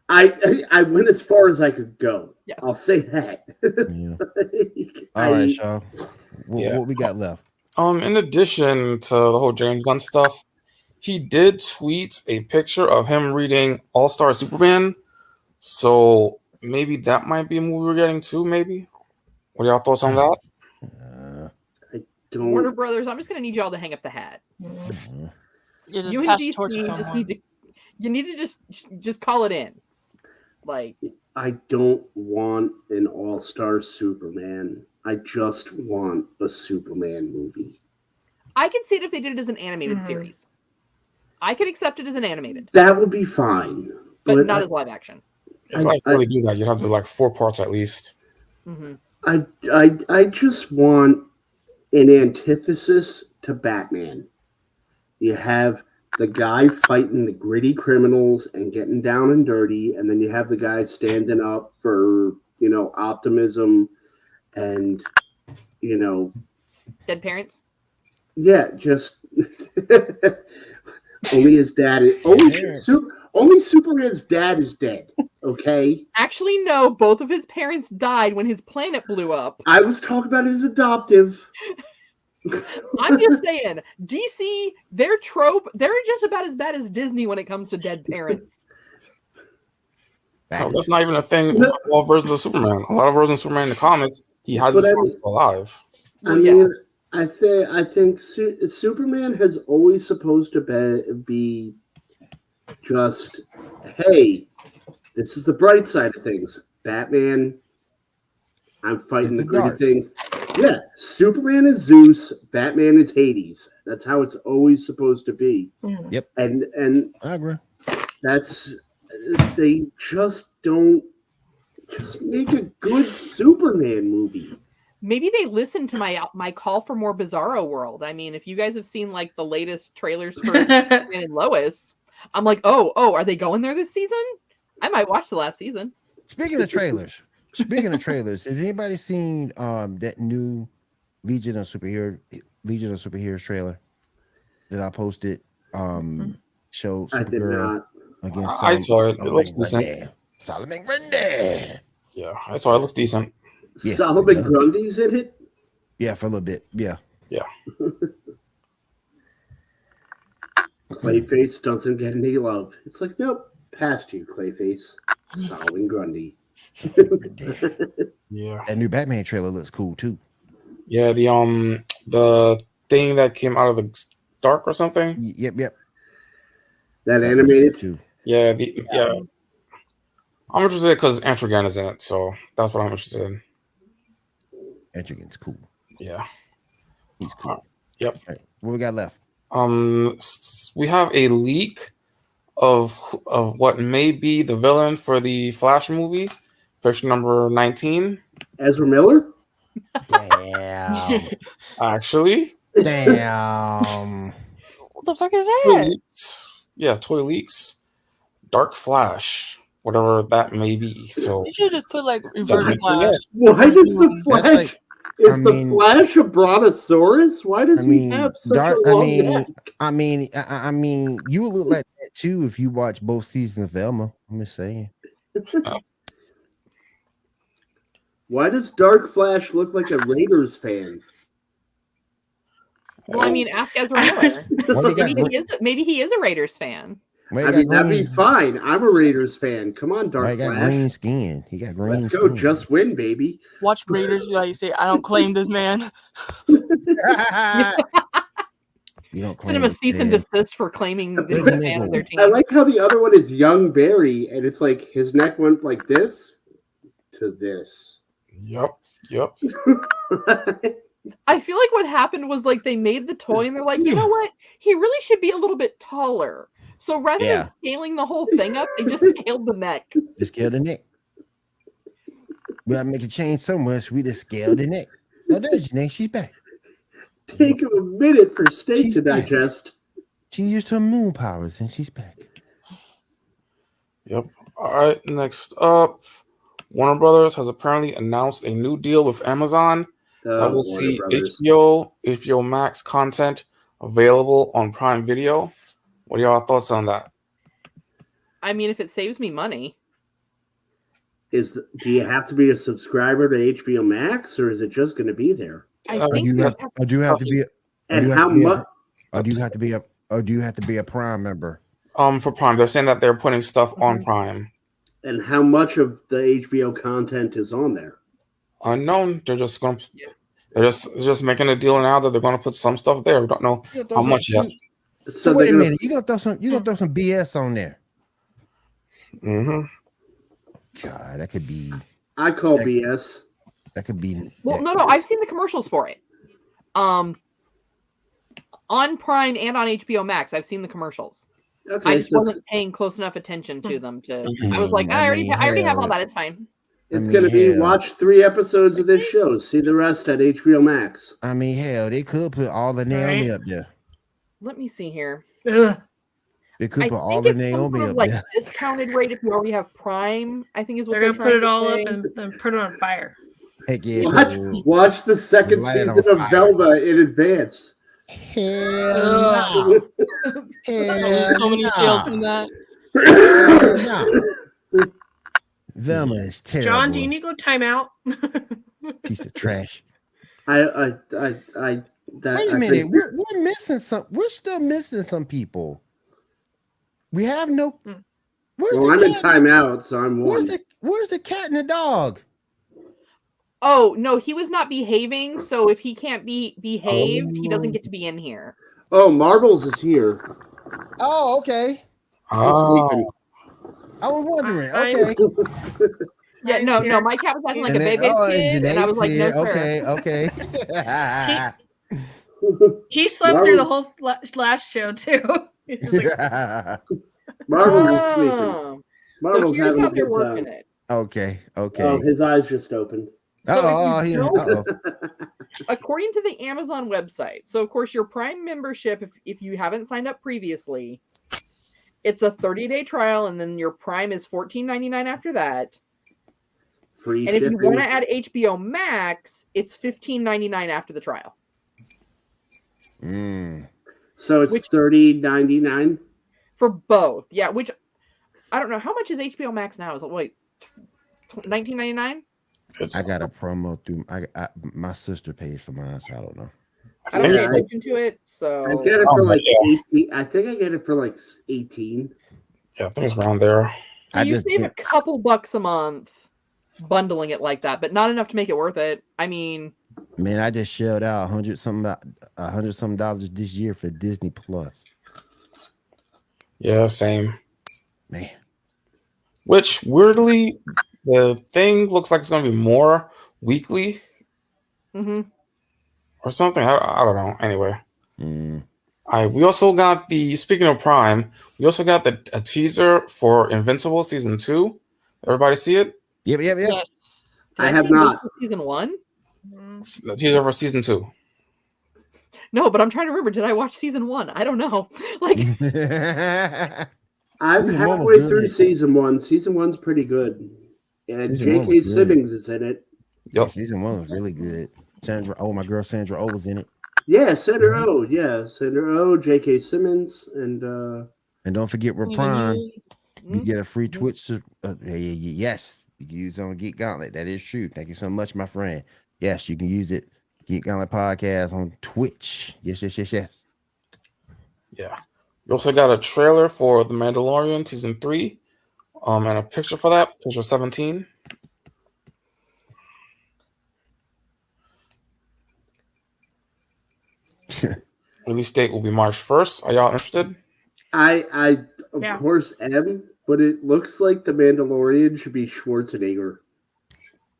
I went as far as I could go. Yeah. I'll say that. Yeah. All right, Shaw. What we got left? In addition to the whole James Gunn stuff, he did tweet a picture of him reading All-Star Superman. So maybe that might be a movie we're getting too, maybe? What are y'all thoughts on that? don't. Warner Brothers, I'm just going to need y'all to hang up the hat. Mhm. You just You and pass the torch to DC just someone. need to just call it in. Like, I don't want an all-star Superman. I just want a Superman movie. I could see it if they did it as an animated Mhm. series. I could accept it as an animated, That would be fine, but not as live action. If I really do that, you'd have to do like 4 parts at least. Mm-hmm. I just want an antithesis to Batman. You have the guy fighting the gritty criminals and getting down and dirty, and then you have the guy standing up for, optimism and, Dead parents. yeah, just only his dad is only Superman's dad is dead. Okay, Actually, no. Both of his parents died when his planet blew up. I was talking about his adoptive. I'm just saying, DC, their trope, they're just about as bad as Disney when it comes to dead parents. No, that's not even a thing with all versions of Superman. A lot of versions of Superman in the comics, he has his son still alive. I mean, I think Superman has always supposed to be just, hey, this is the bright side of things. Batman, I'm fighting the gritty things. Yeah, Superman is Zeus, Batman is Hades. That's how it's always supposed to be. Yep. And I agree. They just don't just make a good Superman movie. Maybe they listened to my call for more Bizarro World. I mean, if you guys have seen like the latest trailers for Batman and Lois, I'm like, oh, are they going there this season? I might watch the last season. Speaking of trailers, has anybody seen that new Legion of Superheroes trailer that I posted? Show Supergirl against I saw it. It looks decent. Solomon Grundy. Yeah, I saw it. It looks decent. Yeah, Solomon Grundy's in it? Yeah, for a little bit. Yeah. Clayface doesn't get any love. It's like, nope, past you, Clayface. Solomon Grundy. Yeah. That new Batman trailer looks cool too. Yeah, the thing that came out of the dark or something. Yep. That animated too. Yeah, I'm interested because Antrigan is in it, so that's what I'm interested in. Etrigan's cool. Yeah. He's cool. Yep. Right, what we got left? We have a leak of what may be the villain for the Flash movie, picture number 19. Ezra Miller? Damn. Actually. Damn. What the fuck is that? Leaks. Yeah, toy leaks. Dark Flash, whatever that may be. So You should just put like reverse Flash. yes. Why does the Flash the Flash a brontosaurus? Why does he have such a long neck? I mean, you would look like that too if you watch both seasons of Velma. I'm just saying. Why does Dark Flash look like a Raiders fan? Well, I mean, ask Ezra Miller. Maybe he is a Raiders fan. I mean, that'd be fine. I'm a Raiders fan. Come on, Dark He got Flash. green skin. He got green Let's skin. go. Just win, baby. Watch Raiders. You say, I don't claim this man. You don't claim Send him a cease and desist for claiming this is a fan of their team. I like how the other one is Young Barry, and it's like his neck went like this to this. Yep. I feel like what happened was like they made the toy and they're like, you know what? He really should be a little bit taller. So rather than scaling the whole thing up, they just scaled the neck. Just scale the neck. We gotta make it change so much. We just scaled the neck. No, there's Janae. She's back. Take him a minute for steak to digest. She used her moon powers and she's back. Yep. All right. Next up, Warner Brothers has apparently announced a new deal with Amazon that will see HBO Max content available on Prime Video. What are y'all thoughts on that? I mean, if it saves me money. Do you have to be a subscriber to HBO Max, or is it just going to be there? Do you have to be a Prime member? For Prime, they're saying that they're putting stuff on Prime. And how much of the HBO content is on there? Unknown. They're just going to. They're just making a deal now that they're going to put some stuff there. We don't know how much yet. So wait a minute, you gonna throw some BS on there? Mm-hmm. God, that could be. I call BS. That could be. Well, no, I've seen the commercials for it. On Prime and on HBO Max, I've seen the commercials. Okay, I just wasn't paying close enough attention to them to. I was like, I already have all that. It's fine. It's going to be watch 3 episodes of this show. See the rest at HBO Max. I mean, hell, they could put all the Naomi up there. Let me see here. Ugh. They could put all the Naomi up like there. Discounted rate if you already have Prime. I think is what They're they're gonna put it all say. up and then put it on fire. Heck yeah! Watch the second season of Velma in advance. Hell no! So many feels from that. Velma is terrible. John, do you need to go time out? Piece of trash. Wait a minute, we're missing some. We're still missing some people. We have no. Well, I'm in timeout, so I'm one. Where's the cat and the dog? Oh no, he was not behaving. So if he can't behave, he doesn't get to be in here. Oh, Marbles is here. Oh, okay. Sleeping. I was wondering. Okay. Yeah, no, my cat was acting like a baby kid, and I was like, no, okay. He slept through the whole last show too. He's like, Marbles is sleeping. Marbles so here's having how a they're good working time. it. Okay. Oh, his eyes just opened. According to the Amazon website, so of course your Prime membership, if you haven't signed up previously, it's a 30-day trial, and then your Prime is $14.99 after that. Free and shipping. If you want to add HBO Max, it's $15.99 after the trial. So it's $30.99 for both. Yeah, which I don't know how much is HBO Max now. Is it like $19.99? I got a promo through. My sister pays for mine, so I don't know. I don't pay attention to it, so I get it for like 18. I think I get it for like 18. Yeah, I think it's around there. So you save a couple bucks a month bundling it like that, but not enough to make it worth it. I mean, man, I just shelled out $100 some this year for Disney Plus. Yeah, same. Man, which weirdly, the thing looks like it's going to be more weekly. Or something. I don't know. Anyway. We also got speaking of Prime, we also got a teaser for Invincible Season 2. Everybody see it? Yep. Yes. I have not. Season 1? The teaser for Season 2. No, but I'm trying to remember. Did I watch Season 1? I don't know. Like, I'm halfway through Season 1. Season 1's pretty good. And J.K. Simmons is in it. Yep. Season 1 was really good. My girl Sandra Oh was in it. Yeah, Sandra Oh. Yeah, Sandra Oh, J.K. Simmons, and don't forget with Prime, you get a free Twitch. Yes, you can use it on Geek Gauntlet. That is true. Thank you so much, my friend. Yes, you can use it. Geek Gauntlet podcast on Twitch. Yes. Yeah. We also got a trailer for The Mandalorian Season 3. And a picture for that, picture 17. Release date will be March 1st. Are y'all interested? I of course am, but it looks like the Mandalorian should be Schwarzenegger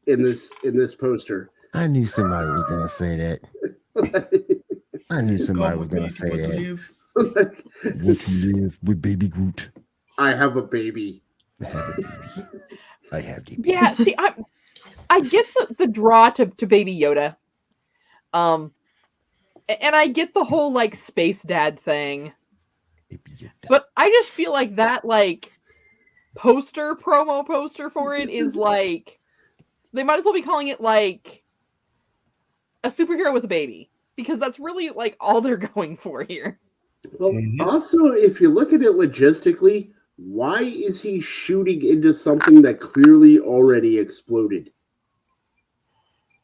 in this poster. I knew somebody was gonna say that. I knew somebody was gonna say that. Want to live with Baby Groot? I have a baby. I have the baby. Yeah, see, I get the draw to Baby Yoda. And I get the whole like space dad thing. But I just feel like that like promo poster for it is like they might as well be calling it like a superhero with a baby, because that's really like all they're going for here. Well, also, if you look at it logistically, why is he shooting into something that clearly already exploded?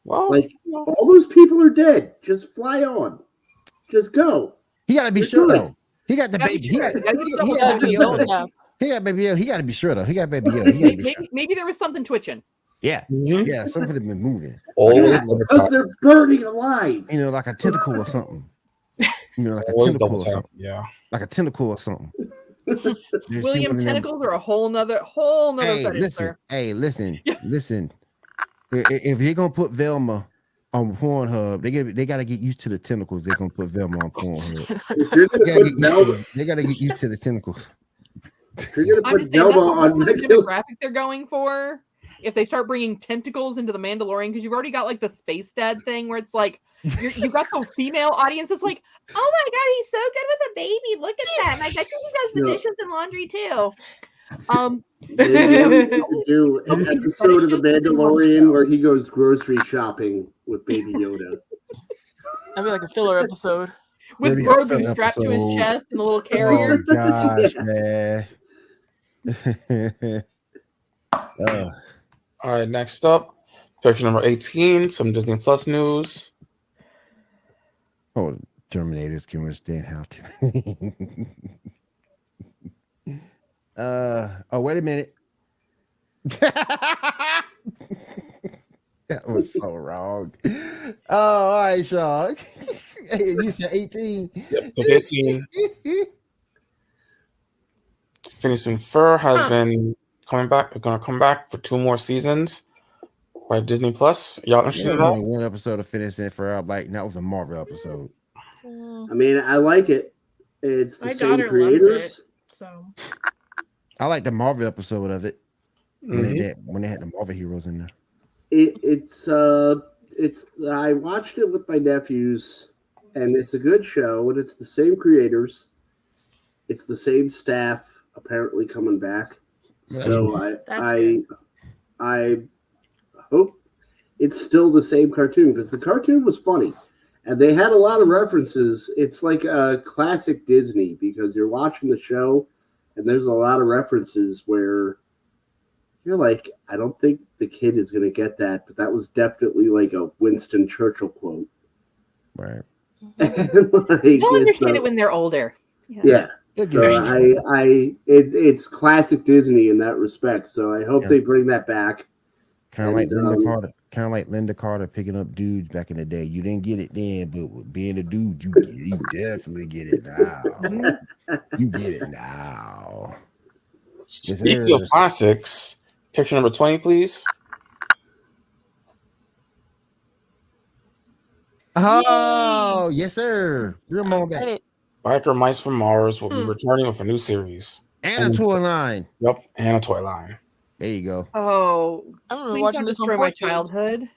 Well, like all those people are dead. Just fly on. Just go. He gotta be sure though. He got the baby. He got baby Yoda. He got baby Yoda. He gotta be sure though. He got baby Yoda. Maybe there was something twitching. Yeah, Mhm. yeah, some could have been moving. All Like, double Because tap. they're burning alive. you know, like a tentacle or something. You know, like a Always tentacle double or tap. something. Yeah. Like a tentacle or something. You see William, one of them- tentacles are a whole nother Hey, fetish, listen. sir. Hey, listen. Yeah. Listen. If you're gonna put Velma on Pornhub, they gotta get used to the tentacles. They're gonna put Velma on Pornhub. If you're They gonna gotta, put get used to Velma, they gotta get used to the tentacles. if you're gonna I'm put just saying that's Velma a on whole other regular, demographic they're going for. If they start bringing tentacles into the Mandalorian, because you've already got like the space dad thing where it's like you got the female audience that's like, oh my god, he's so good with a baby. Look at that. And I bet you he does the Yeah. dishes and laundry too. they do an episode of The Mandalorian where he goes grocery shopping with Baby Yoda. That'd be like a filler episode. With Maybe a Grogu filler strapped to his episode. chest and the little Oh carrier. gosh, man. All right, next up, picture number 18, some Disney Plus news. Oh, Terminators can understand how to. Oh, wait a minute. That was so wrong. Oh, all right, Sean. Hey, you said 18. Yep, pick 18. Phineas and Ferb has been coming back. They're going to come back for 2 more seasons by Disney Plus. Y'all interested There's in that? only one episode of Phineas and Ferb. Like, that was a Marvel episode. I mean, I like it. It's the My same daughter loves creators. it. So I like the Marvel episode of it when, Mhm. when they had the Marvel heroes in there. It's I watched it with my nephews, and it's a good show, and it's the same creators. It's the same staff apparently coming back. So I hope it's still the same cartoon, because the cartoon was funny. And they had a lot of references. It's like a classic Disney, because you're watching the show and there's a lot of references where you're like, I don't think the kid is going to get that, but that was definitely like a Winston Churchill quote. Right. They'll understand it when they're older. Yeah. So it's classic Disney in that respect. So I hope they bring that back. Kind of like Linda Carter. Kind of like Linda Carter picking up dudes back in the day. You didn't get it then, but with being a dude, you definitely get it now. You get it now. Speaking of classics, picture number 20, please. Oh, yes, sir. Real moment. Biker Mice from Mars will be returning with a new series. And a toy line. Yep, and a toy line. There you go. Oh, I remember please watching don't this on destroy my 4Kids. childhood.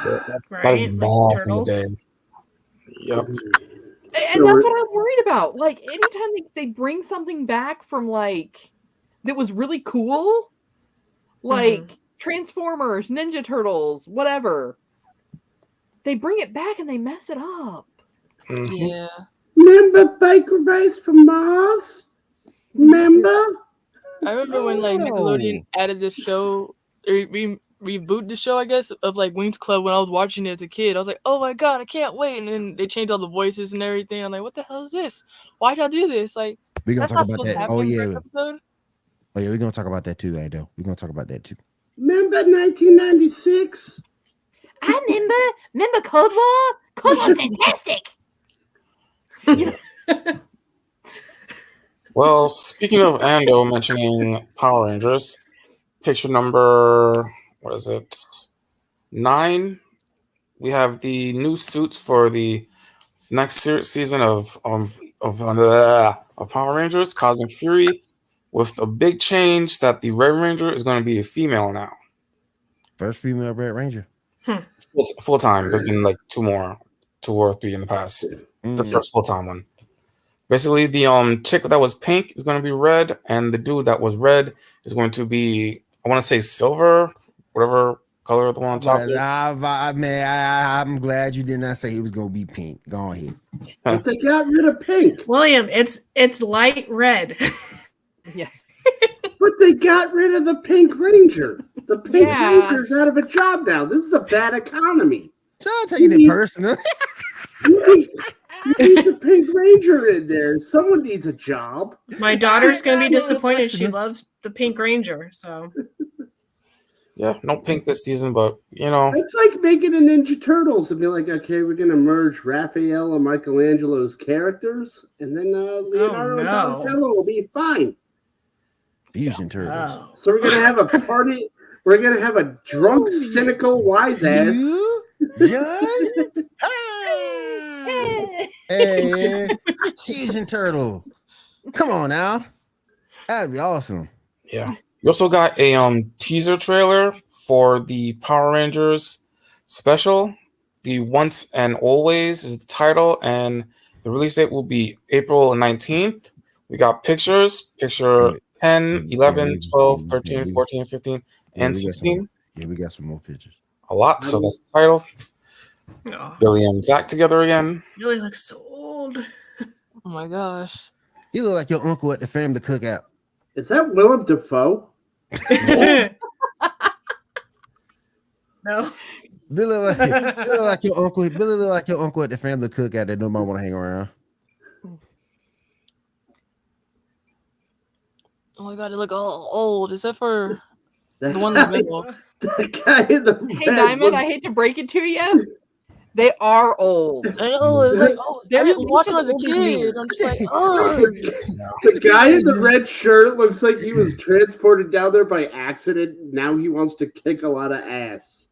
That is right? back Like in the Turtles. day. Yep. And that's what I'm worried about. Like, anytime they bring something back from, like, that was really cool, like Transformers, Ninja Turtles, whatever, they bring it back and they mess it up. Mhm. Yeah. Remember Biker Mice from Mars? Remember? I remember when like Nickelodeon added this show, or reboot the show, I guess, of like Wings Club when I was watching it as a kid. I was like, oh my god, I can't wait. And then they changed all the voices and everything. I'm like, what the hell is this? Why'd y'all do this? Like, We're gonna that's talk not about supposed to that. happen Oh in the yeah. first episode. Oh yeah, we're gonna talk about that too, Ado. We're gonna talk about that too. Remember 1996? I remember Cold War? Cold War's fantastic! Well, speaking of Ando mentioning Power Rangers, picture number, what is it? 9. We have the new suits for the next season of Power Rangers, Cosmic Fury, with a big change that the Red Ranger is going to be a female now. First female Red Ranger. Full time. There's been like 2 or 3 in the past. The first full time one. Basically, the chick that was pink is going to be red, and the dude that was red is going to be, I want to say silver, whatever color the one on top is. I'm glad you did not say he was going to be pink. Go ahead. But they got rid of pink. William, it's light red. Yeah. But they got rid of the Pink Ranger. The Pink Ranger's out of a job now. This is a bad economy. So I'll take it personal. You need the Pink Ranger in there. Someone needs a job. My daughter's gonna be disappointed. She loves the Pink Ranger, so Yeah, no pink this season, but you know, It's like making a Ninja Turtles and be like, okay, we're gonna merge Raphael and Michelangelo's characters, and then Leonardo and no. Donatello will be fine. Fusion turtles. Oh. So we're gonna have a party. We're gonna have a drunk, cynical wise ass. You, John? Hey, Fusion turtle. Come on now. That'd be awesome. yeah. We also got a teaser trailer for the Power Rangers special. The Once and Always is the title, and the release date will be April 19th. We got pictures, picture 10, 11, 12, 13, 14, 15, and 16. Yeah, we got some more pictures. A lot, so that's the title. Oh, Billy and Zach together again. Billy looks so old. Oh my gosh. You look like your uncle at the family cookout. Is that Willem Dafoe? No. Billy look like your uncle. Billy look like your uncle at the family cookout that nobody want to hang around. Oh my god, they look all old. Is that for That the one in the guy- middle? That guy in the Hey, red Diamond, looks- I hate to break it to you. They are old. I know, it's like, oh, I They're used to watch them as a older than me. kid. I'm just like, oh. The guy in the red shirt looks like he was transported down there by accident. Now he wants to kick a lot of ass.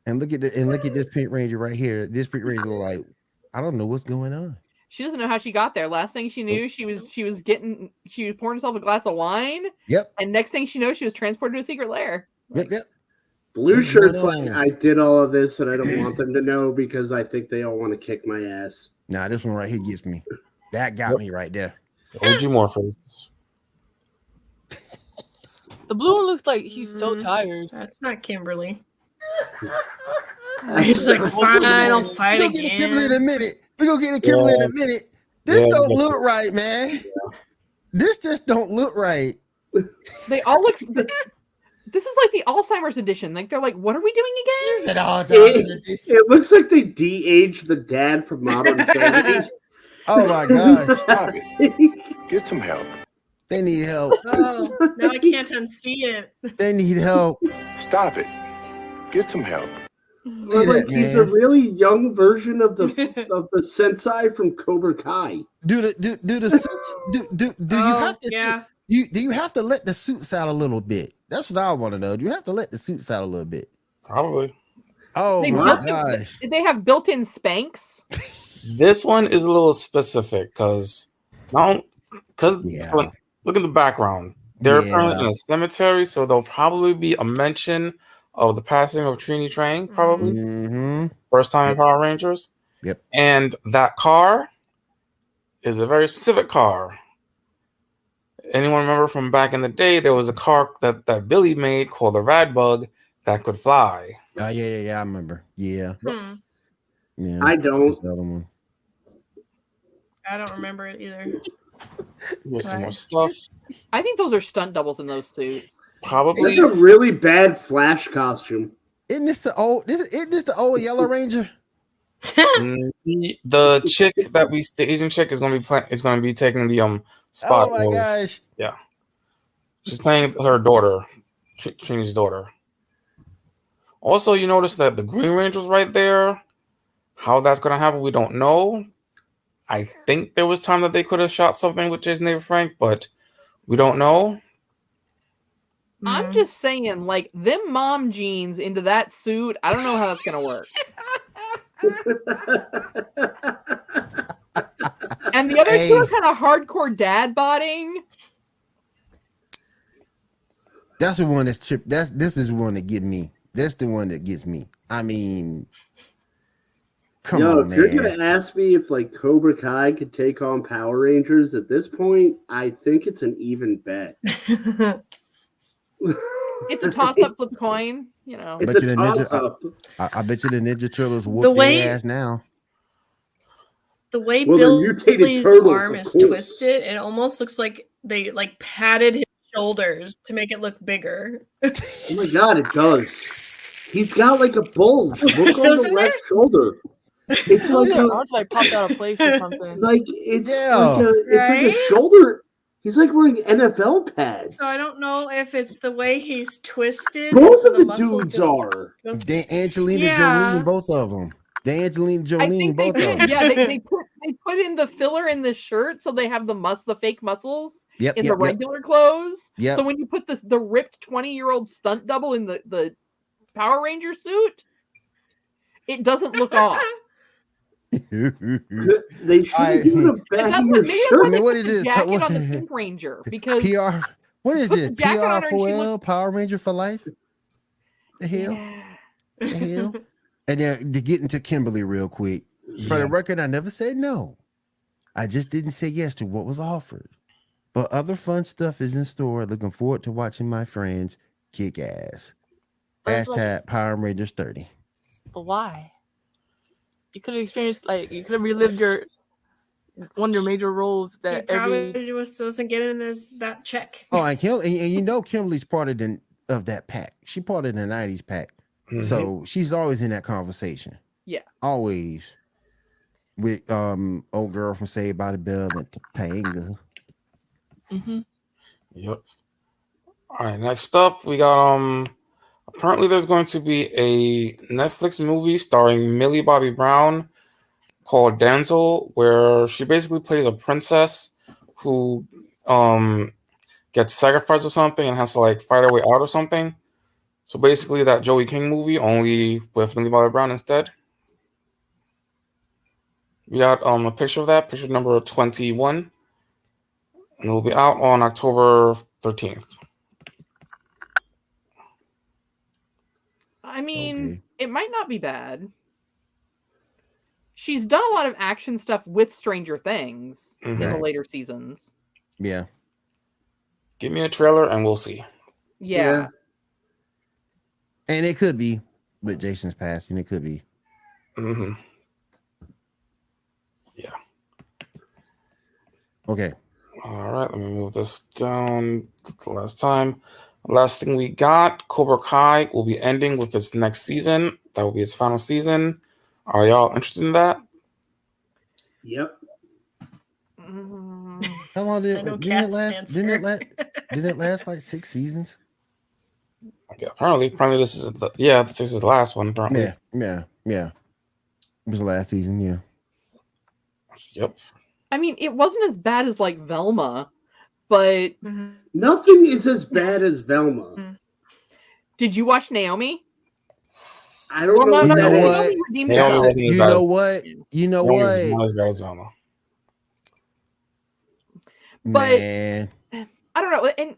And look at this Pink Ranger right here. This Pink Ranger look like I don't know what's going on. She doesn't know how she got there. Last thing she knew, she was pouring herself a glass of wine, Yep. and next thing she knows, she was transported to a secret lair. Yep. Blue What's shirt's going like, on? I did all of this and I don't want them to know because I think they all want to kick my ass. Nah, this one right here gets me. That got me right there. OG Morphers. The blue one looks like he's so tired. That's not Kimberly. He's like, We're fine, I'll gonna fight get to Kimberly in a again. minute. We're gonna get to Kimberly in a minute. This Yeah, don't we got look right, man. This just don't look right. They all look. This is like the Alzheimer's edition. Like they're like, what are we doing again? Is it all It looks like they de-aged the dad from Modern Family. Oh my gosh. Stop it. Get some help. They need help. Oh, now I can't unsee it. They need help. Stop it. Get some help. Look at Like that, he's man. a really young version of the sensei from Cobra Kai. Do the suits do you Oh, have to yeah. do you have to let the suits out a little bit? That's what I want to know. Do you have to let the suits out a little bit? Probably. Oh They my built in- gosh. They have built-in spanks. This one is a little specific because Yeah. look at the background. They're Yeah. currently in a cemetery, so there'll probably be a mention of the passing of Trini Trang, probably Mm-hmm. first time in Power Rangers. Yep. And that car is a very specific car. Anyone remember from back in the day? There was a car that Billy made called the Rad Bug that could fly. Yeah, I remember. Yeah. Hmm. Yeah. I don't. That's the other one. I don't remember it either. There's some more Right. stuff. I think those are stunt doubles in those suits. Probably. That's a really bad Flash costume. Isn't this the old Yellow Ranger? The chick the Asian chick is gonna be taking the spot. Oh my roles. gosh. She's playing her daughter, Trini's daughter. Also, you notice that the Green Ranger's right there. How that's gonna happen, we don't know. I think there was time that they could have shot something with Jason David Frank, but we don't know. I'm just saying, like, them mom jeans into that suit, I don't know how that's going to work. And the other two are kind of hardcore dad bodding. That's the one that's tripped. This is the one that get me. That's the one that gets me. I mean, come Yo, on, if you're man. gonna ask me if like Cobra Kai could take on Power Rangers at this point, I think it's an even bet. It's a toss-up flip coin, you know. It's Bet a you the Ninja- toss-up. I bet you the Ninja Turtles The whoop way- their ass now. The way Well, they're mutated Billy's turtles, arm of is course. twisted, it almost looks like they like padded his shoulders to make it look bigger. Oh my god, it does. He's got like a bulge. Look on the Doesn't left it? shoulder. It's like Yeah, a, arms like popped out of place or something. like it's Yeah. like a it's like Right? a shoulder. He's like wearing NFL pads. So I don't know if it's the way he's twisted. Both so of the muscle dudes just are. goes- They Angelina Yeah. Jolie, both of them. They Angelina I Jolie, think they both of did. them. Yeah, they put in the filler in the shirt, so they have the fake muscles Yep, in yep, the yep. regular clothes. Yep. So when you put the ripped 20-year-old stunt double in the Power Ranger suit, it doesn't look off. They should I- have given a And baggier that's what, maybe that's shirt. why I mean, they what put is the it? jacket on the Pink Ranger, because PR. What is put the it? jacket on her and she PR4L, looks- Power Ranger for life? The hell? yeah. The hell? And then to get into Kimberly real quick. For the Yeah. record, I never said no. I just didn't say yes to what was offered. But other fun stuff is in store. Looking forward to watching my friends kick ass. That's like- Hashtag Power Rangers 30. But why? You could have experienced, like, you could have relived one of your major roles He that probably every. wasn't getting that check. Oh, and you know Kimberly's part of that pack. She part of the 90s pack. Mhm. So she's always in that conversation. Yeah. Always. With old girl from Saved by the Bell and Topanga. Mm-hmm. Yep. All right, next up we got apparently there's going to be a Netflix movie starring Millie Bobby Brown called Damsel, where she basically plays a princess who gets sacrificed or something and has to like fight her way out or something. So basically that Joey King movie, only with Millie Bobby Brown instead. We got a picture of that, picture number 21. And it'll be out on October 13th. I mean, Okay. it might not be bad. She's done a lot of action stuff with Stranger Things in the Right. later seasons. Yeah. Give me a trailer and we'll see. Yeah. And it could be with Jason's passing. It could be. Mm-hmm. Okay. All right, let me move this down to the last time. Last thing we got, Cobra Kai will be ending with its next season. That will be its final season. Are y'all interested in that? Yep. Mm, How long I know Cat's answer. Didn't it last like 6 seasons? Okay, apparently this is this is the last one. Apparently, Yeah. It was the last season, yeah. Yep. I mean, it wasn't as bad as like Velma, but Mhm. Nothing is as bad as Velma. did you watch Naomi? I don't know You what know that what? is. Naomi redeemed Naomi herself. wasn't as You bad know as- what? You know Naomi what? was not as bad as Velma. But- Man. I don't know. And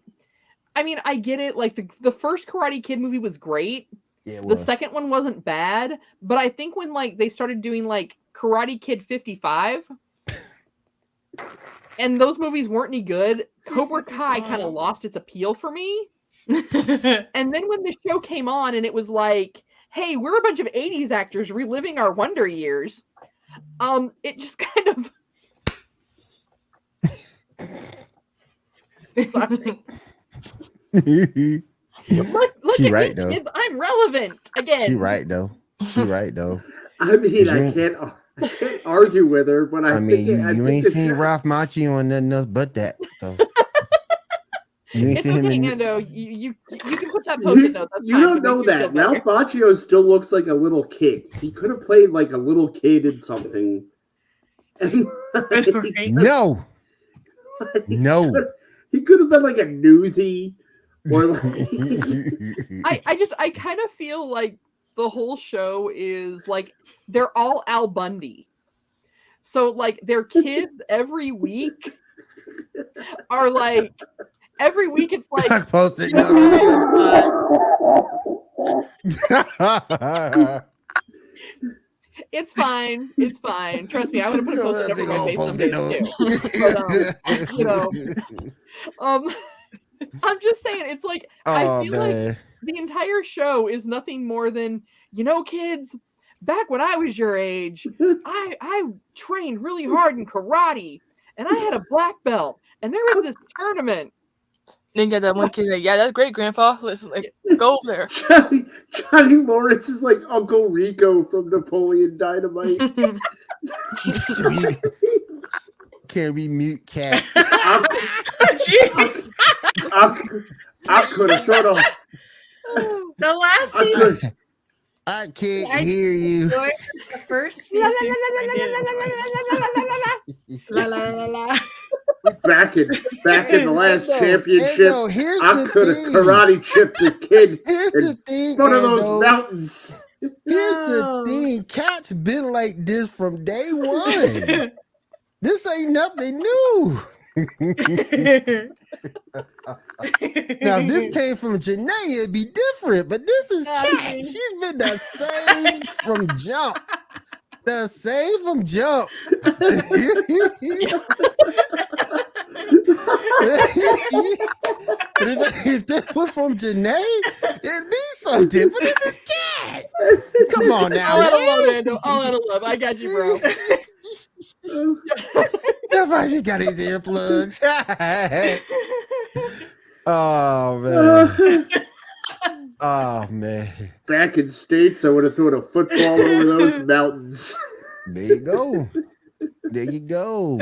I mean, I get it. Like the first Karate Kid movie was great. Yeah, it The was. second one wasn't bad, but I think when like they started doing like Karate Kid 55 and those movies weren't any good, Cobra Kai kind of lost its appeal for me. And then when the show came on and it was like, hey, we're a bunch of 80s actors reliving our wonder years. It just kind of Sorry. Look She at right, me, though. kids. I'm relevant again. She right though. I mean, You I ain't- can't argue with her, but I I mean, think you ain't seen Ralph Macchio on nothing else but that. So you ain't It's seen him okay, in Ando. You can put that post-it note. That's You fine, don't to know make you feel that. better. Ralph Macchio still looks like a little kid. He could have played like a little kid in something. And, Right. No. No. he could have been like a newsie or like I kind of feel like the whole show is like they're all Al Bundy. So like their kids every week are like every week it's like I posted. you know, it's fine. It's fine. Trust me, I'm gonna put a post-it over my face someday too. But, you know, I'm just saying, it's like I Oh feel like man. the entire show is nothing more than, you know, kids, back when I was your age, I trained really hard in karate and I had a black belt and there was this tournament. Then you got that one kid like, yeah, that's great, Grandpa. Listen, like, go over there. Johnny Lawrence is like Uncle Rico from Napoleon Dynamite. can we mute cat? Jeez. I could have thought of. The last I season. could. I can't hear you. enjoyed the first few seasons. I did enjoy. La la la la. Back in the last championship, here's I the could have thing. karate chipped the kid Here's in the thing. front of those Ando. mountains. Here's No. the thing. Cat's been like this from day one. This ain't nothing new. Now, if this came from Janae, it'd be different. But this is Cat. She's been the same from jump. The same from jump. But if that was from Janae, it'd be something. But this is Cat. Come on now. I'll add a man. love, Ando. I'll add a love. I got you, bro. That's why she got his earplugs. Oh man. Oh man. Back in States, I would have thrown a football over those mountains. There you go. There you go.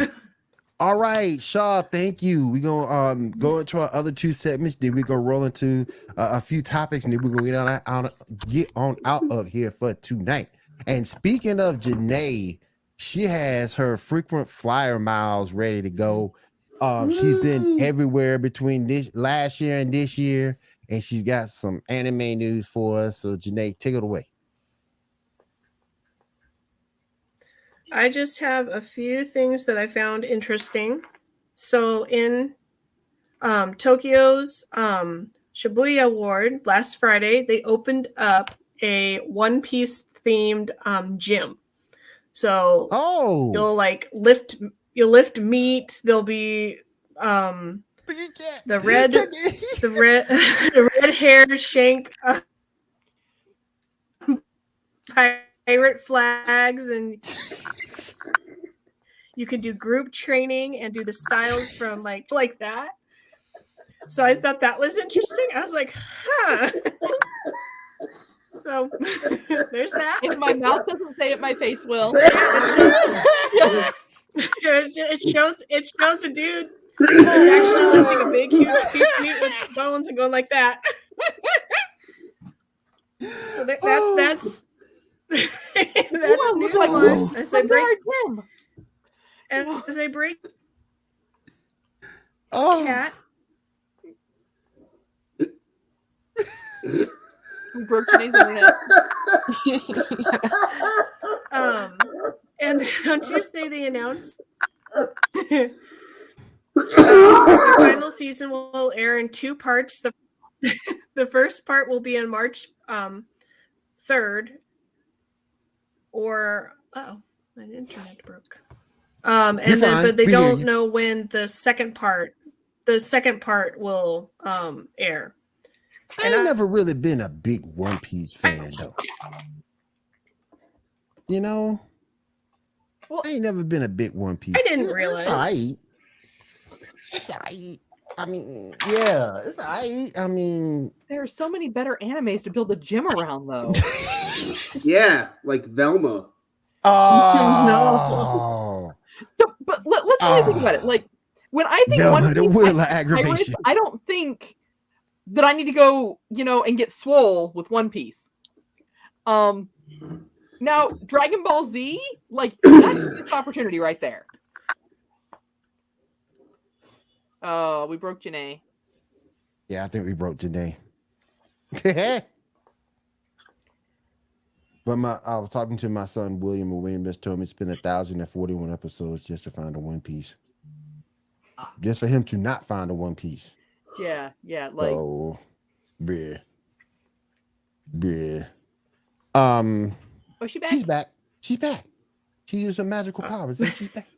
All right, Shaw, thank you. We're gonna go into our other two segments, then we're gonna roll into a few topics, and then we're gonna get on out of here for tonight. And speaking of Janae, she has her frequent flyer miles ready to go. She's been everywhere between this last year and this year, and she's got some anime news for us. So, Janae, take it away. I just have a few things that I found interesting. So in Tokyo's Shibuya Ward last Friday, they opened up a One Piece themed gym. So you'll like lift meat. There'll be the red hair Shank pirate flags, and you can do group training and do the styles from like that. So I thought that was interesting. I was like, huh. So there's that. If my mouth doesn't say it, my face will. It shows a dude who's actually lifting a big, huge piece of meat with bones and going like that. So that's that's new one. As I break cat. We broke today's internet. And on Tuesday they announced the final season will air in two parts. The first part will be on March 3rd. Or my internet broke. And then but they don't know when the second part will air. I ain't never really been a big One Piece fan though. You know? Well, I ain't never been a big One Piece. I didn't realize. It's all right. I mean, yeah, it's all right. I mean, there are so many better animes to build a gym around, though. Yeah, like Velma. Oh no. But let's really think about it. Like when I think Velma, One Piece, the wheel of aggravation. I don't think that I need to go, and get swole with One Piece. Now Dragon Ball Z, like that's an opportunity right there. Oh, we broke Janae. Yeah, I think we broke Janae. But I was talking to my son William, and William just told me it's been 1,041 episodes just to find a One Piece. Just for him to not find a One Piece. Yeah, like. Oh, bruh. Oh, she back? She's back. She's back. She used her magical powers and she's back.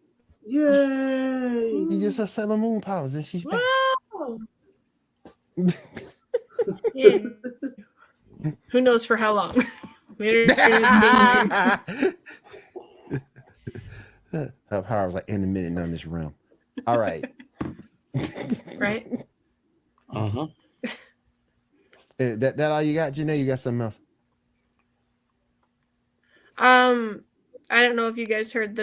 Yay! She used her Sailor Moon powers and she's back. Wow. Yeah. Who knows for how long? Her powers like in a minute on this realm. All right. Right? Uh-huh. That all you got, Janae? You got something else? I don't know if you guys heard the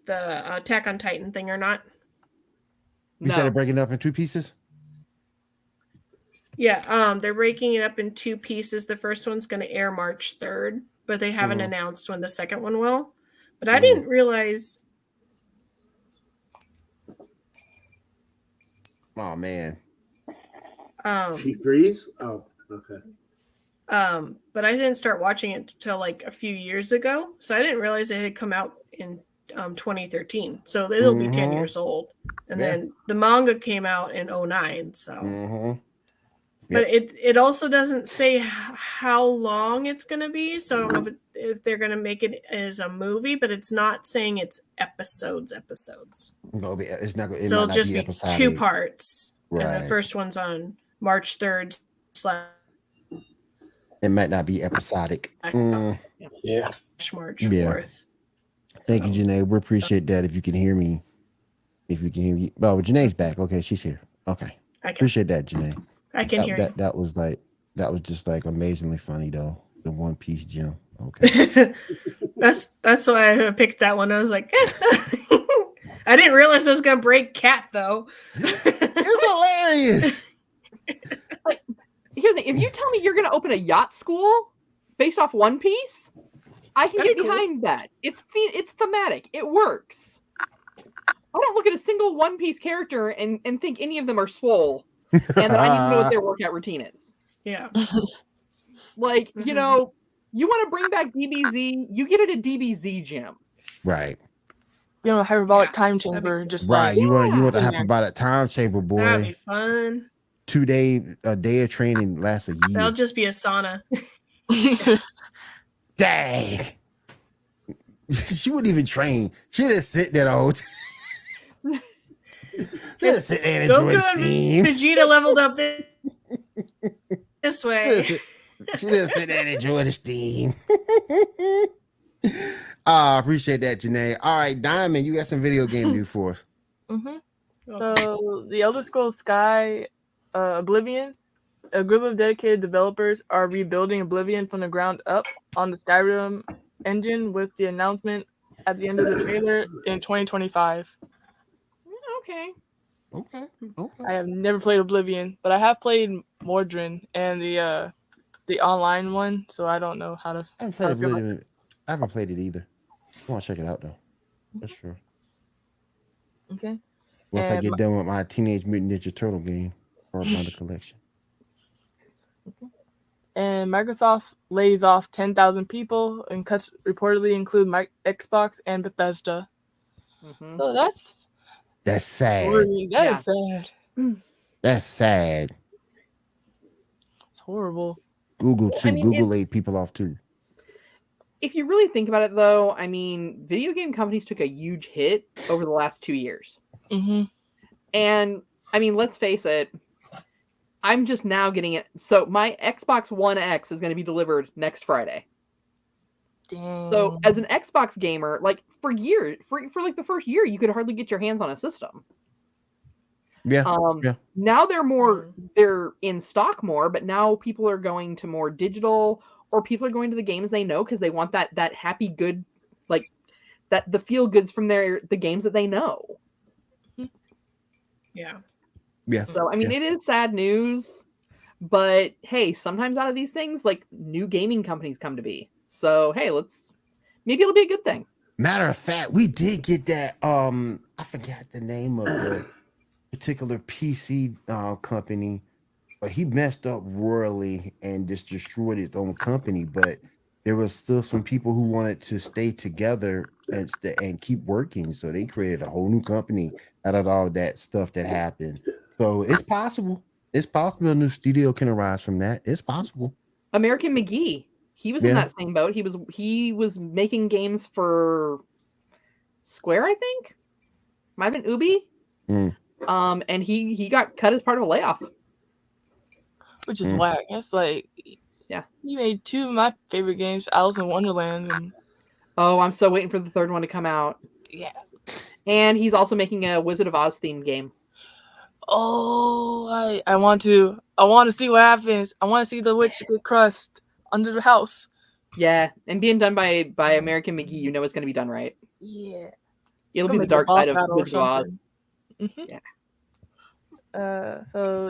Attack on Titan thing or not. You said they're breaking it up in 2 pieces? Yeah, they're breaking it up in 2 pieces. The first one's going to air March 3rd, but they haven't announced when the second one will. But I didn't realize. Oh man. She freeze? Oh, okay. But I didn't start watching it until like a few years ago, so I didn't realize it had come out in 2013. So it'll be 10 years old, and then the manga came out in 2009. So, but it also doesn't say how long it's going to be. So I don't know if they're going to make it as a movie, but it's not saying it's episodes. No, it's not. So it'll just be episodic. 2 parts, right. And the first one's on March 3rd. It might not be episodic. Yeah. March 4th. Thank you, Janae. We appreciate that. If you can hear me. If you can hear me. Oh, Janae's back. Okay, she's here. Okay. Appreciate that, Janae. I can hear you. That was just like amazingly funny though. The One Piece gem. Okay. that's why I picked that one. I was like, I didn't realize I was gonna break Cat though. It's hilarious. Like, here's the thing. If you tell me you're going to open a yacht school based off One Piece, I can get behind that. It's thematic. It works. I don't look at a single One Piece character and think any of them are swole, and that I need to know what their workout routine is. Yeah. Like, you know, you want to bring back DBZ, you get it at DBZ gym. Right. You know, hyperbolic time chamber. Just right. Like, you want the hyperbolic time chamber, boy. That'd be fun. 2 day, a day of training lasts a year. That'll just be a sauna. Dang. She wouldn't even train. She just sit there the whole time. Just sit there and enjoy the steam. Vegeta leveled up this way. She just sit there and enjoy the steam. I appreciate that, Janae. All right, Diamond, you got some video game news for us. So, the Elder Scrolls Sky Oblivion, a group of dedicated developers are rebuilding Oblivion from the ground up on the Skyrim engine with the announcement at the end of the trailer in 2025. Okay. I have never played Oblivion, but I have played Mordrin and the online one, so I don't know how to. I haven't played Oblivion. I haven't played it either. I want to check it out though. That's sure. Okay. Once I get done with my Teenage Mutant Ninja Turtle game or the collection. And Microsoft lays off 10,000 people, and cuts reportedly include Xbox and Bethesda. So that's sad. That is sad. That's sad. It's horrible. Google too. Google laid people off too. If you really think about it, though, I mean, video game companies took a huge hit over the last 2 years. And I mean, let's face it, I'm just now getting it. So my Xbox One X is going to be delivered next Friday. Dang. So as an Xbox gamer, like for years, for like the first year, you could hardly get your hands on a system. Now they're in stock more, but now people are going to more digital, or people are going to the games they know because they want that happy good, like that the feel goods from the games that they know. Yeah. So I mean, it is sad news, but hey, sometimes out of these things, like new gaming companies come to be. So hey, maybe it'll be a good thing. Matter of fact, we did get that. I forgot the name of the particular PC company, but he messed up royally and just destroyed his own company. But there was still some people who wanted to stay together and keep working, so they created a whole new company out of all that stuff that happened. So it's possible. It's possible a new studio can arise from that. It's possible. American McGee, he was in that same boat. He was making games for Square, I think. Might have been Ubi. And he got cut as part of a layoff. Which is whack. That's like, he made 2 of my favorite games, Alice in Wonderland. And... Oh, I'm so waiting for the 3rd one to come out. Yeah. And he's also making a Wizard of Oz themed game. Oh, I want to see what happens. I want to see the witch get crushed under the house. Yeah, and being done by American McGee, you know it's going to be done right. Yeah. It'll Gonna be the make a dark boss side of battle or Wizard of Oz. something. Yeah. So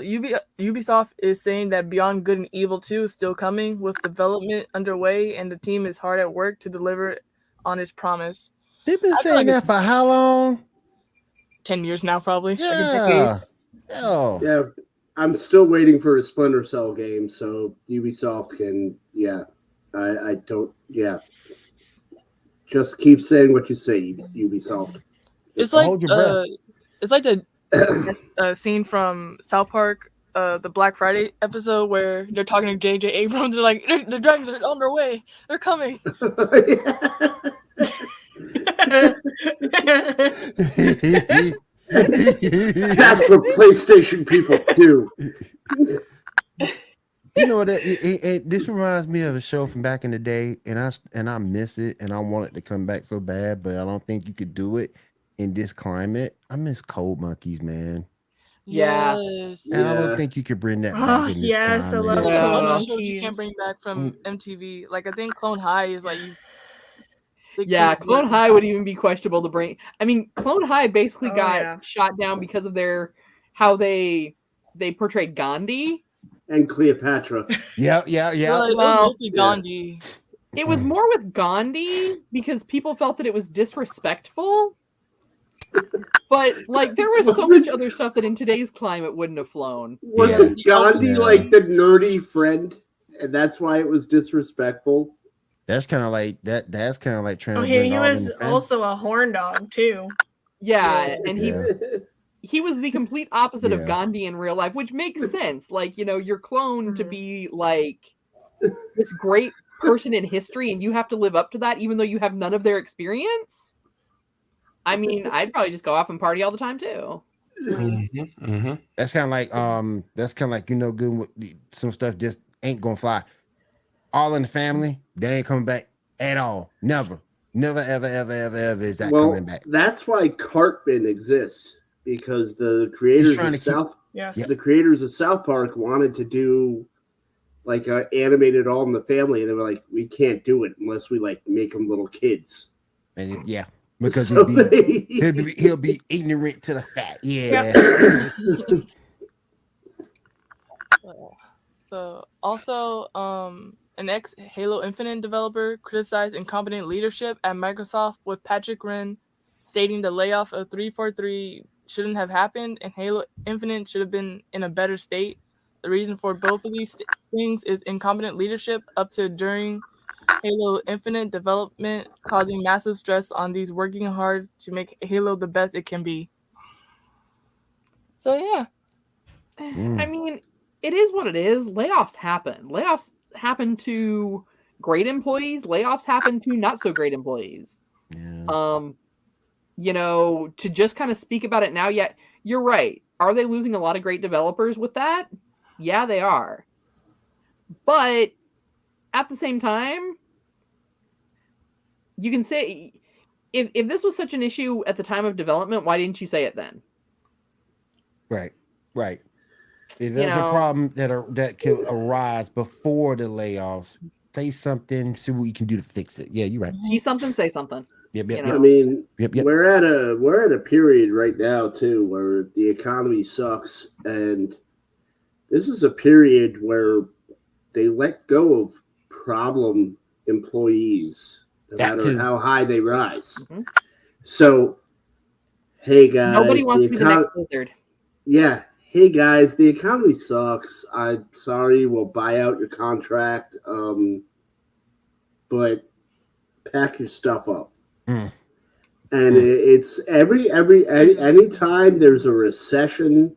Ubisoft is saying that Beyond Good and Evil 2 is still coming with development underway, and the team is hard at work to deliver on its promise. They've been I feel saying like that for how long? 10 years now, probably. Like a decade. Yeah. Oh. Yeah, I'm still waiting for a Splinter Cell game, so Ubisoft can. Yeah, I don't. Yeah, just keep saying what you say, Ubisoft. It's like Hold your breath. it's like the scene from South Park, the Black Friday episode where they're talking to J.J. Abrams. They're like, the dragons are on their way. They're coming. That's what PlayStation people do. You know what? This reminds me of a show from back in the day, and I miss it, and I want it to come back so bad, but I don't think you could do it in this climate. I miss Cold Monkeys, man. Yeah. Yes. And I don't think you could bring that back Oh, in this yes, I climate. love There's a Cold bunch of Monkeys. shows you can't bring back from MTV. Like I think Clone High is like you. Yeah, Clone High would even be questionable to bring. I mean, Clone High basically got shot down because of how they portrayed Gandhi and Cleopatra. Yeah. Well, it was mostly Gandhi. It was more with Gandhi because people felt that it was disrespectful. But like there was so much other stuff that in today's climate wouldn't have flown. Wasn't Gandhi like the nerdy friend, and that's why it was disrespectful? That's kind of like that. That's kind of like trying to. He was also a horn dog too. Yeah, and he was the complete opposite of Gandhi in real life, which makes sense. Like, you know, you're cloned to be like this great person in history, and you have to live up to that, even though you have none of their experience. I mean, I'd probably just go off and party all the time too. That's kind of like you know, good with some stuff just ain't gonna fly. All in the family, they ain't coming back at all. Never, ever is that coming back. That's why Cartman exists, because the creators of South Park wanted to do like animated All in the Family, and they were like, we can't do it unless we like make them little kids. And because he'll be ignorant to the fact. Yeah. So also, an ex-Halo Infinite developer criticized incompetent leadership at Microsoft, with Patrick Wren stating the layoff of 343 shouldn't have happened and Halo Infinite should have been in a better state. The reason for both of these things is incompetent leadership up to during Halo Infinite development, causing massive stress on these working hard to make Halo the best it can be. So yeah. I mean, it is what it is. Layoffs happen. Layoffs happen to great employees. Layoffs happen to not so great employees. Yeah. You know, to just kind of speak about it now, yet you're right. Are they losing a lot of great developers with that? Yeah, they are. But at the same time, you can say, if this was such an issue at the time of development, why didn't you say it then? Right. If there's a problem that could arise before the layoffs, say something, see what you can do to fix it. Yeah, you're right. See something, say something. Yep. I mean, we're at a period right now too where the economy sucks, and this is a period where they let go of problem employees, no matter how high they rise. Mm-hmm. So, hey guys, nobody wants to be the next Blizzard. Yeah. Hey guys, the economy sucks. I'm sorry, we'll buy out your contract. But pack your stuff up. And it's anytime there's a recession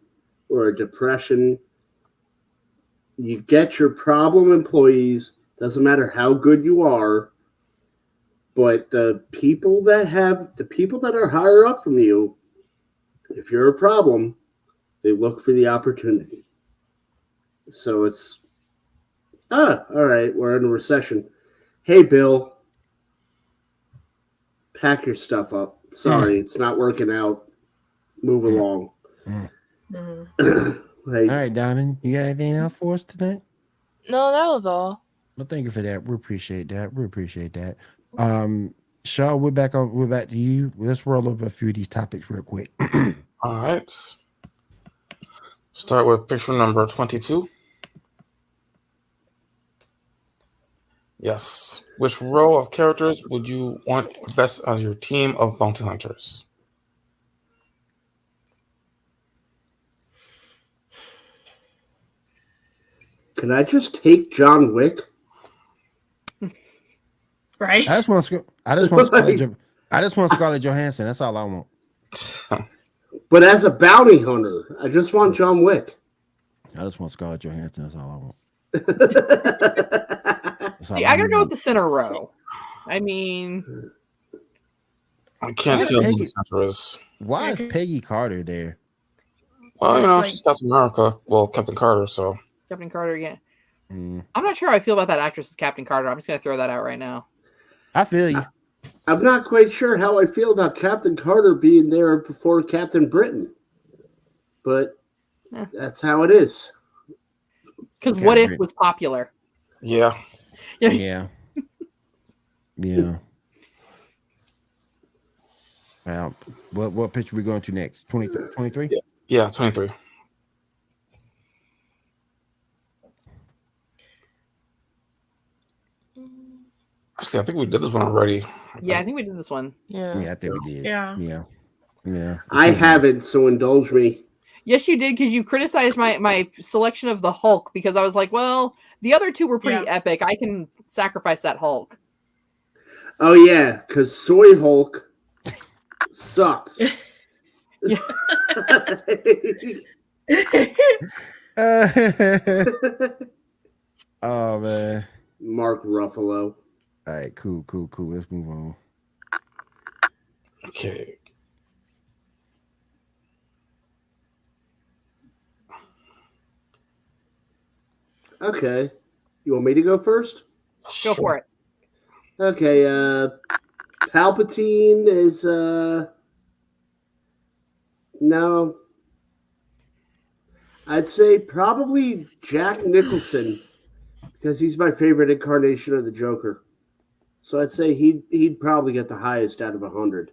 or a depression, you get your problem employees. Doesn't matter how good you are, but the people that are higher up from you, if you're a problem, they look for the opportunity. So it's, all right, we're in a recession. Hey, Bill, pack your stuff up. Sorry, it's not working out. Move along. All right, Diamond, you got anything else for us tonight? No, that was all. Well, thank you for that. We appreciate that. We appreciate that. Shaw, we're back to you. Let's roll over a few of these topics real quick. All right. Start with picture number 22. Yes. Which row of characters would you want best as your team of bounty hunters? Can I just take John Wick? Right? I just want Scarlett Johansson. That's all I want. But as a bounty hunter, I just want John Wick. I just want Scarlett Johansson. That's all I want. See, I gotta go with the center row. I mean, I can't tell who the center is. Why is Peggy Carter there? Well, she's Captain America. Well, Captain Carter, so. Captain Carter, yeah. I'm not sure how I feel about that actress as Captain Carter. I'm just gonna throw that out right now. I feel you. I'm not quite sure how I feel about Captain Carter being there before Captain Britain. But that's how it is. Because What If was popular. Yeah. Yeah. Yeah. Well, what picture are we going to next? 23? Yeah, 23. Actually, I think we did this one already. I think we did this one. Yeah, I think we did. Yeah. I haven't, so indulge me. Yes, you did, because you criticized my selection of the Hulk, because I was like, well, the other two were pretty epic. I can sacrifice that Hulk. Oh, yeah, because Soy Hulk sucks. Oh, man. Mark Ruffalo. All right, cool. Let's move on. Okay. Okay. You want me to go first? Go for it. Okay, Palpatine is no. I'd say probably Jack Nicholson, because he's my favorite incarnation of the Joker. So I'd say he'd probably get the highest out of 100.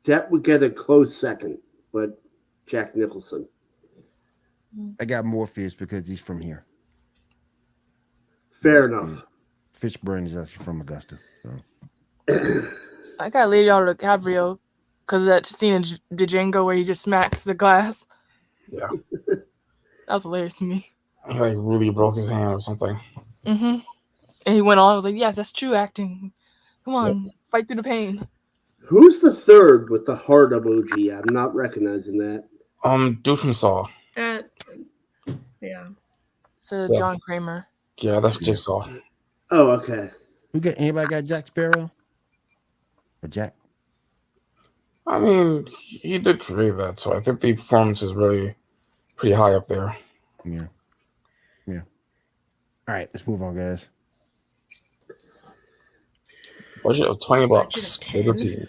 Depp would get a close second, but Jack Nicholson. I got Morpheus because he's from here. Fair enough. Fishburne is actually from Augusta. So. I got Leonardo DiCaprio because of that scene in Django where he just smacks the glass. Yeah. That was hilarious to me. He really broke his hand or something. Mm-hmm. And he went on. I was like, yes, that's true acting. Come on, fight through the pain. Who's the third with the heart emoji? I'm not recognizing that. Dude from Saw. Yeah. So John Kramer. Yeah, that's Jigsaw. Oh, okay. Anybody got Jack Sparrow? Or Jack? I mean, he did create that, so I think the performance is really pretty high up there. Yeah. All right, let's move on, guys. Budget of $20 for the team.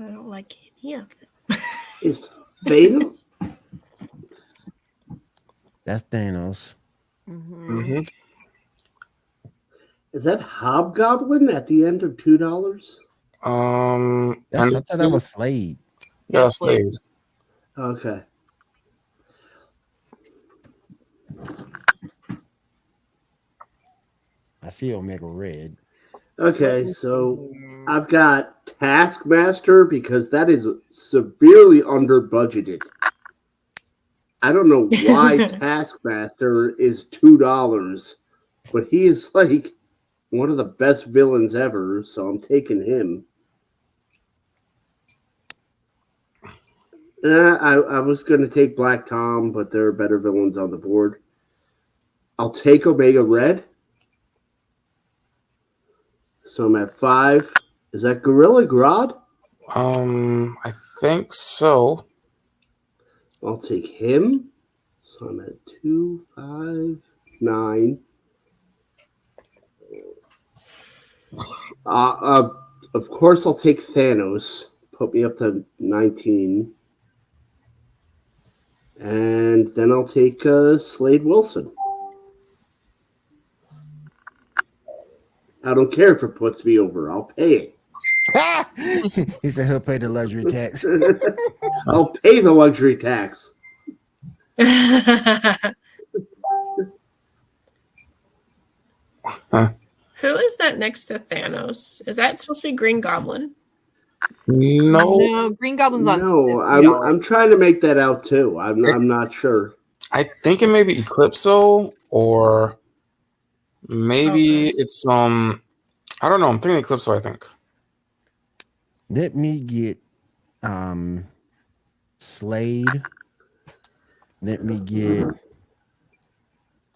I don't like any of them. Is Thanos? That's Thanos. Mm-hmm. Is that Hobgoblin at the end of $2? I thought that was Slade. Yeah, Slade. Okay. I see Omega Red. Okay, so I've got Taskmaster because that is severely under budgeted. I don't know why Taskmaster is $2, but he is like one of the best villains ever, so I'm taking him. I was going to take Black Tom, but there are better villains on the board. I'll take Omega Red. So I'm at 5. Is that Gorilla Grodd? I think so. I'll take him. So I'm at 2, 5, 9. Of course, I'll take Thanos, put me up to 19. And then I'll take Slade Wilson. I don't care if it puts me over. I'll pay it. He said he'll pay the luxury tax. I'll pay the luxury tax. Who is that next to Thanos? Is that supposed to be Green Goblin? No, Green Goblin's on. No, I'm trying to make that out too. I'm not sure. I think it may be Eclipso, or maybe it's I don't know. I'm thinking Eclipso, I think. Let me get Slade. Let me get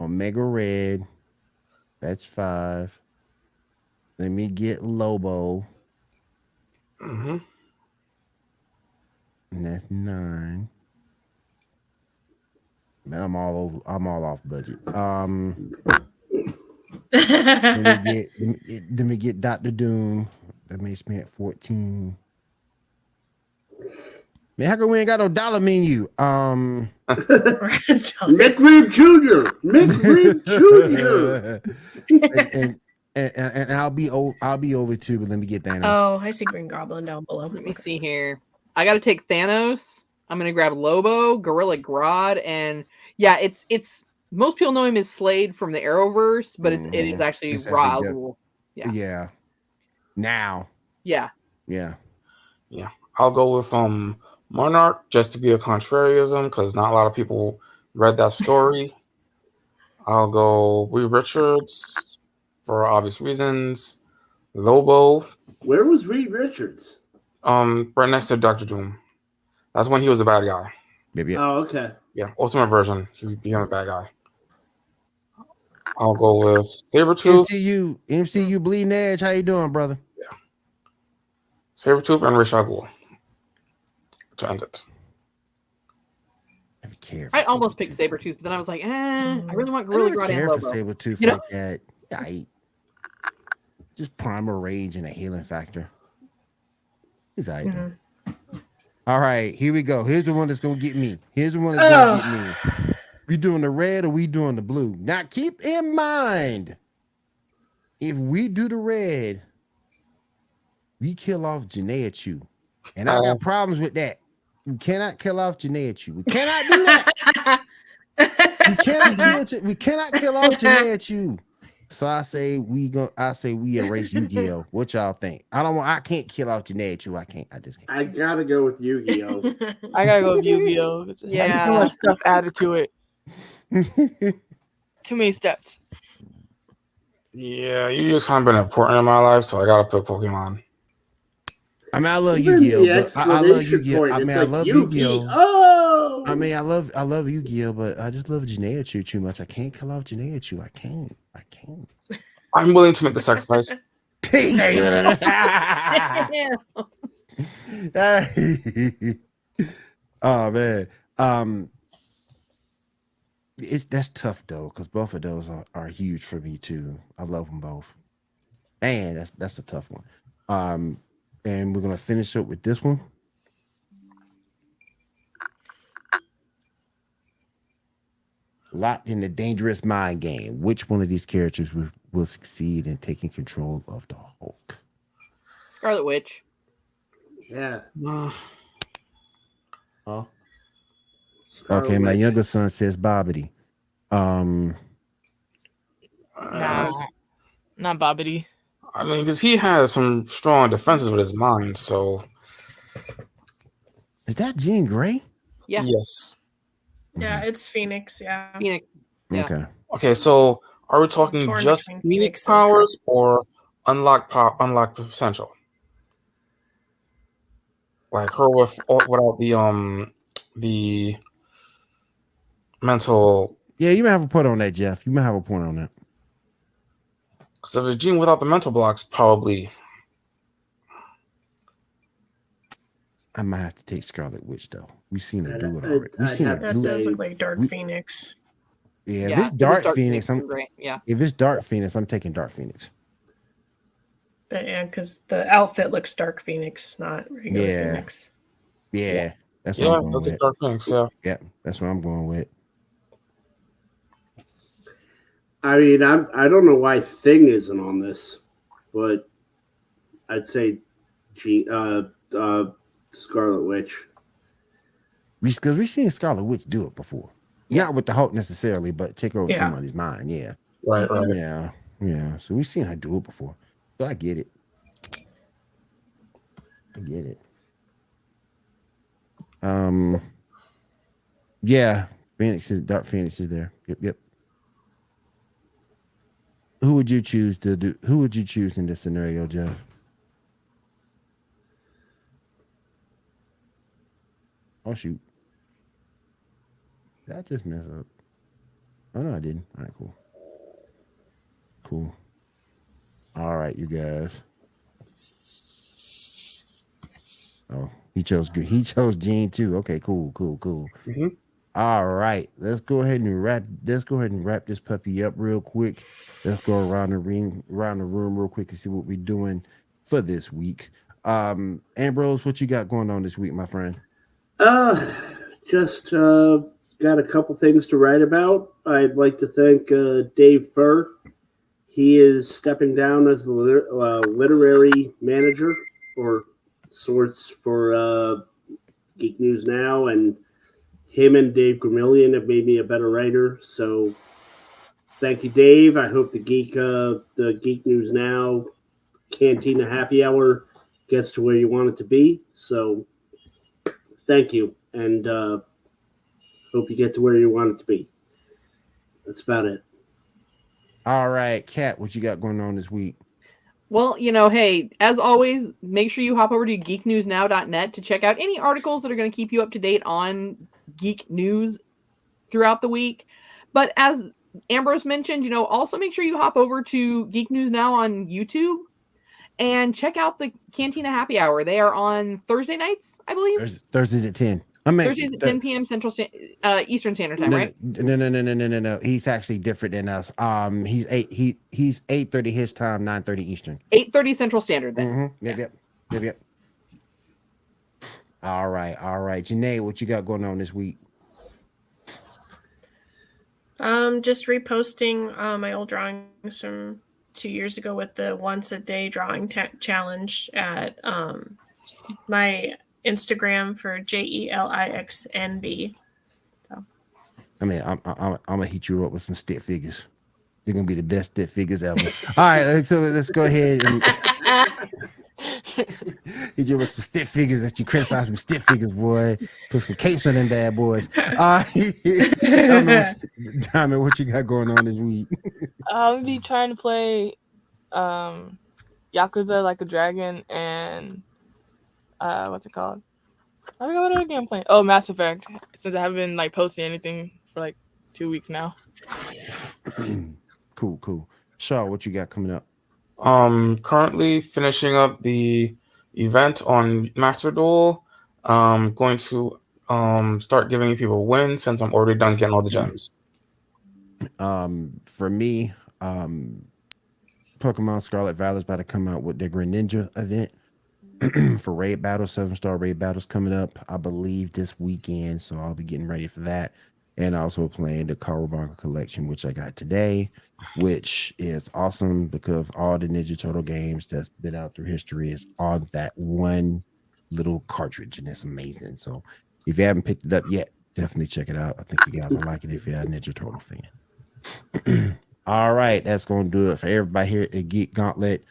Omega Red. That's 5. Let me get Lobo. Mm-hmm. And that's 9. Man, I'm all off budget. Let me get Dr. Doom. That makes me at 14. Man, how come we ain't got no dollar menu? McRib Jr. McRib Jr. and I'll be over too, but let me get Thanos. Oh, I see Green Goblin down below. Let me see here. I got to take Thanos. I'm gonna grab Lobo, Gorilla Grodd, and yeah, it's most people know him as Slade from the Arrowverse, but it is actually Ra's al Ghul. Yeah. Now. Yeah. I'll go with Monarch, just to be a contrarianism, because not a lot of people read that story. I'll go Reed Richards for obvious reasons. Lobo. Where was Reed Richards? Right next to Dr. Doom. That's when he was a bad guy. Maybe. Oh, okay. Yeah, Ultimate version. He became a bad guy. I'll go with Sabretooth. MCU Bleeding Edge. How you doing, brother? Yeah. Sabretooth and Ra's al Ghul to end it. I almost picked Sabretooth, but then I was like, I really want Gorilla Grodd and Lobo. I never care for Sabretooth like that. Just primal rage and a healing factor. He's all right. All right, here we go. Here's the one that's gonna get me. We doing the red or we doing the blue? Now keep in mind, if we do the red, we kill off Janaea Chu. And I got problems with that. We cannot kill off Janaea Chu. We cannot do that. we cannot kill off Janaea Chu. So I say we erase Yu-Gi-Oh. What y'all think? I can't kill off Janaea Chu. I just can't. I gotta go with Yu-Gi-Oh. I gotta go with Yu-Gi-Oh. Yeah. Too much stuff added to it. Too many steps. Yeah, you just kind of been important in my life, so I gotta pick Pokemon. I mean, I love Yu-Gi-Oh. I love Yu-Gi-Oh. I love Yu-Gi-Oh. Oh, I mean, I love Yu-Gi-Oh, but I just love Janaea Chu too much. I can't kill off Janaea Chu. I can't. I'm willing to make the sacrifice. Oh man, that's tough though, because both of those are huge for me too. I love them both, and that's a tough one. And we're gonna finish up with this one. Locked in the dangerous mind game. Which one of these characters will succeed in taking control of the Hulk? Scarlet Witch. Yeah. Okay, my younger son says Bobbity. Nah, not Bobbity. I mean, because he has some strong defenses with his mind, so. Is that Jean Grey? Yeah. Yes. Yeah, it's Phoenix. Yeah. Phoenix. Yeah. Okay, so are we talking Torn just between Phoenix Phoenix powers or unlocked potential? Like her without the mental. Yeah, you may have a point on that, Jeff. You may have a point on that. Because if it's Jean without the mental blocks, probably. I might have to take Scarlet Witch though. We've seen her do it already. We've seen her That do does it. look like Dark Phoenix. Yeah, if it's Dark Phoenix, great. Yeah. If it's Dark Phoenix, I'm taking Dark Phoenix. But yeah, because the outfit looks Dark Phoenix, not regular Phoenix. Yeah. That's what I'm going with. Dark Phoenix, yeah. Yeah, that's what I'm going with. I mean, I don't know why Thing isn't on this, but I'd say Scarlet Witch. Because we've seen Scarlet Witch do it before. Yeah. Not with the Hulk necessarily, but take over Yeah. somebody's mind. Yeah. Right. Yeah. So we've seen her do it before. So I get it. Yeah, Dark Phoenix is there. Yep. Who would you choose in this scenario, Jeff? Oh shoot. Did I just mess up? Oh no, I didn't. All right, cool. All right, you guys. Oh, he chose Gene too. Okay, cool. Mm-hmm. All right, let's go ahead and wrap this puppy up real quick. Let's go around the room real quick and see what we're doing for this week. Ambrose, what you got going on this week, my friend? Just got a couple things to write about. I'd like to thank Dave Furr. He is stepping down as the literary manager or sorts for Geek News Now, and him and Dave Gramillion have made me a better writer. So thank you, Dave. I hope the Geek News Now Cantina Happy Hour gets to where you want it to be. So thank you, and hope you get to where you want it to be. That's about it. All right, Kat, what you got going on this week? Well, hey, as always, make sure you hop over to geeknewsnow.net to check out any articles that are going to keep you up to date on geek news throughout the week. But as Ambrose mentioned, also make sure you hop over to Geek News Now on YouTube and check out the Cantina Happy Hour. They are on Thursday nights, I believe. Thursdays at 10. Thursdays at 10 p.m. Eastern Standard Time, right? No. He's actually different than us. He's 8:30 his time, 9:30 Eastern. 8:30 Central Standard then. Mm-hmm. Yep. All right. Janae, what you got going on this week? Just reposting my old drawings from 2 years ago with the once a day drawing challenge at my Instagram for JELIXNB. So, I mean, I'm gonna hit you up with some stick figures. They're gonna be the best stick figures ever. All right, so let's go ahead and hit you with some stick figures. That you criticize some stick figures, boy. Put some capes on them bad boys. Diamond, what you got going on this week? I'll be trying to play Yakuza Like a Dragon and what's it called? I forgot what other game I'm playing. Oh, Mass Effect. Since I haven't been posting anything for 2 weeks now. Cool. Shaw, what you got coming up? Currently finishing up the event on Master Duel. Going to start giving people wins since I'm already done getting all the gems. For me, Pokemon Scarlet Violet is about to come out with their Greninja event for raid battles, 7-star raid battles coming up, I believe, this weekend. So I'll be getting ready for that. And also playing the Kawabanga collection, which I got today, which is awesome because all the Ninja Turtle games that's been out through history is on that one little cartridge, and it's amazing. So if you haven't picked it up yet, definitely check it out. I think you guys will like it if you're a Ninja Turtle fan. All right, that's going to do it for everybody here at Geek Gauntlet.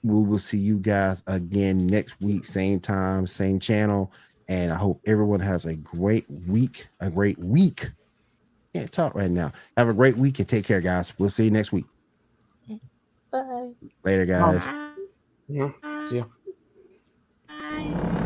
We will see you guys again next week, same time, same channel. And I hope everyone has a great week. Can't talk right now. Have a great week and take care, guys. We'll see you next week. Bye. Later, guys. Yeah. See ya. Bye.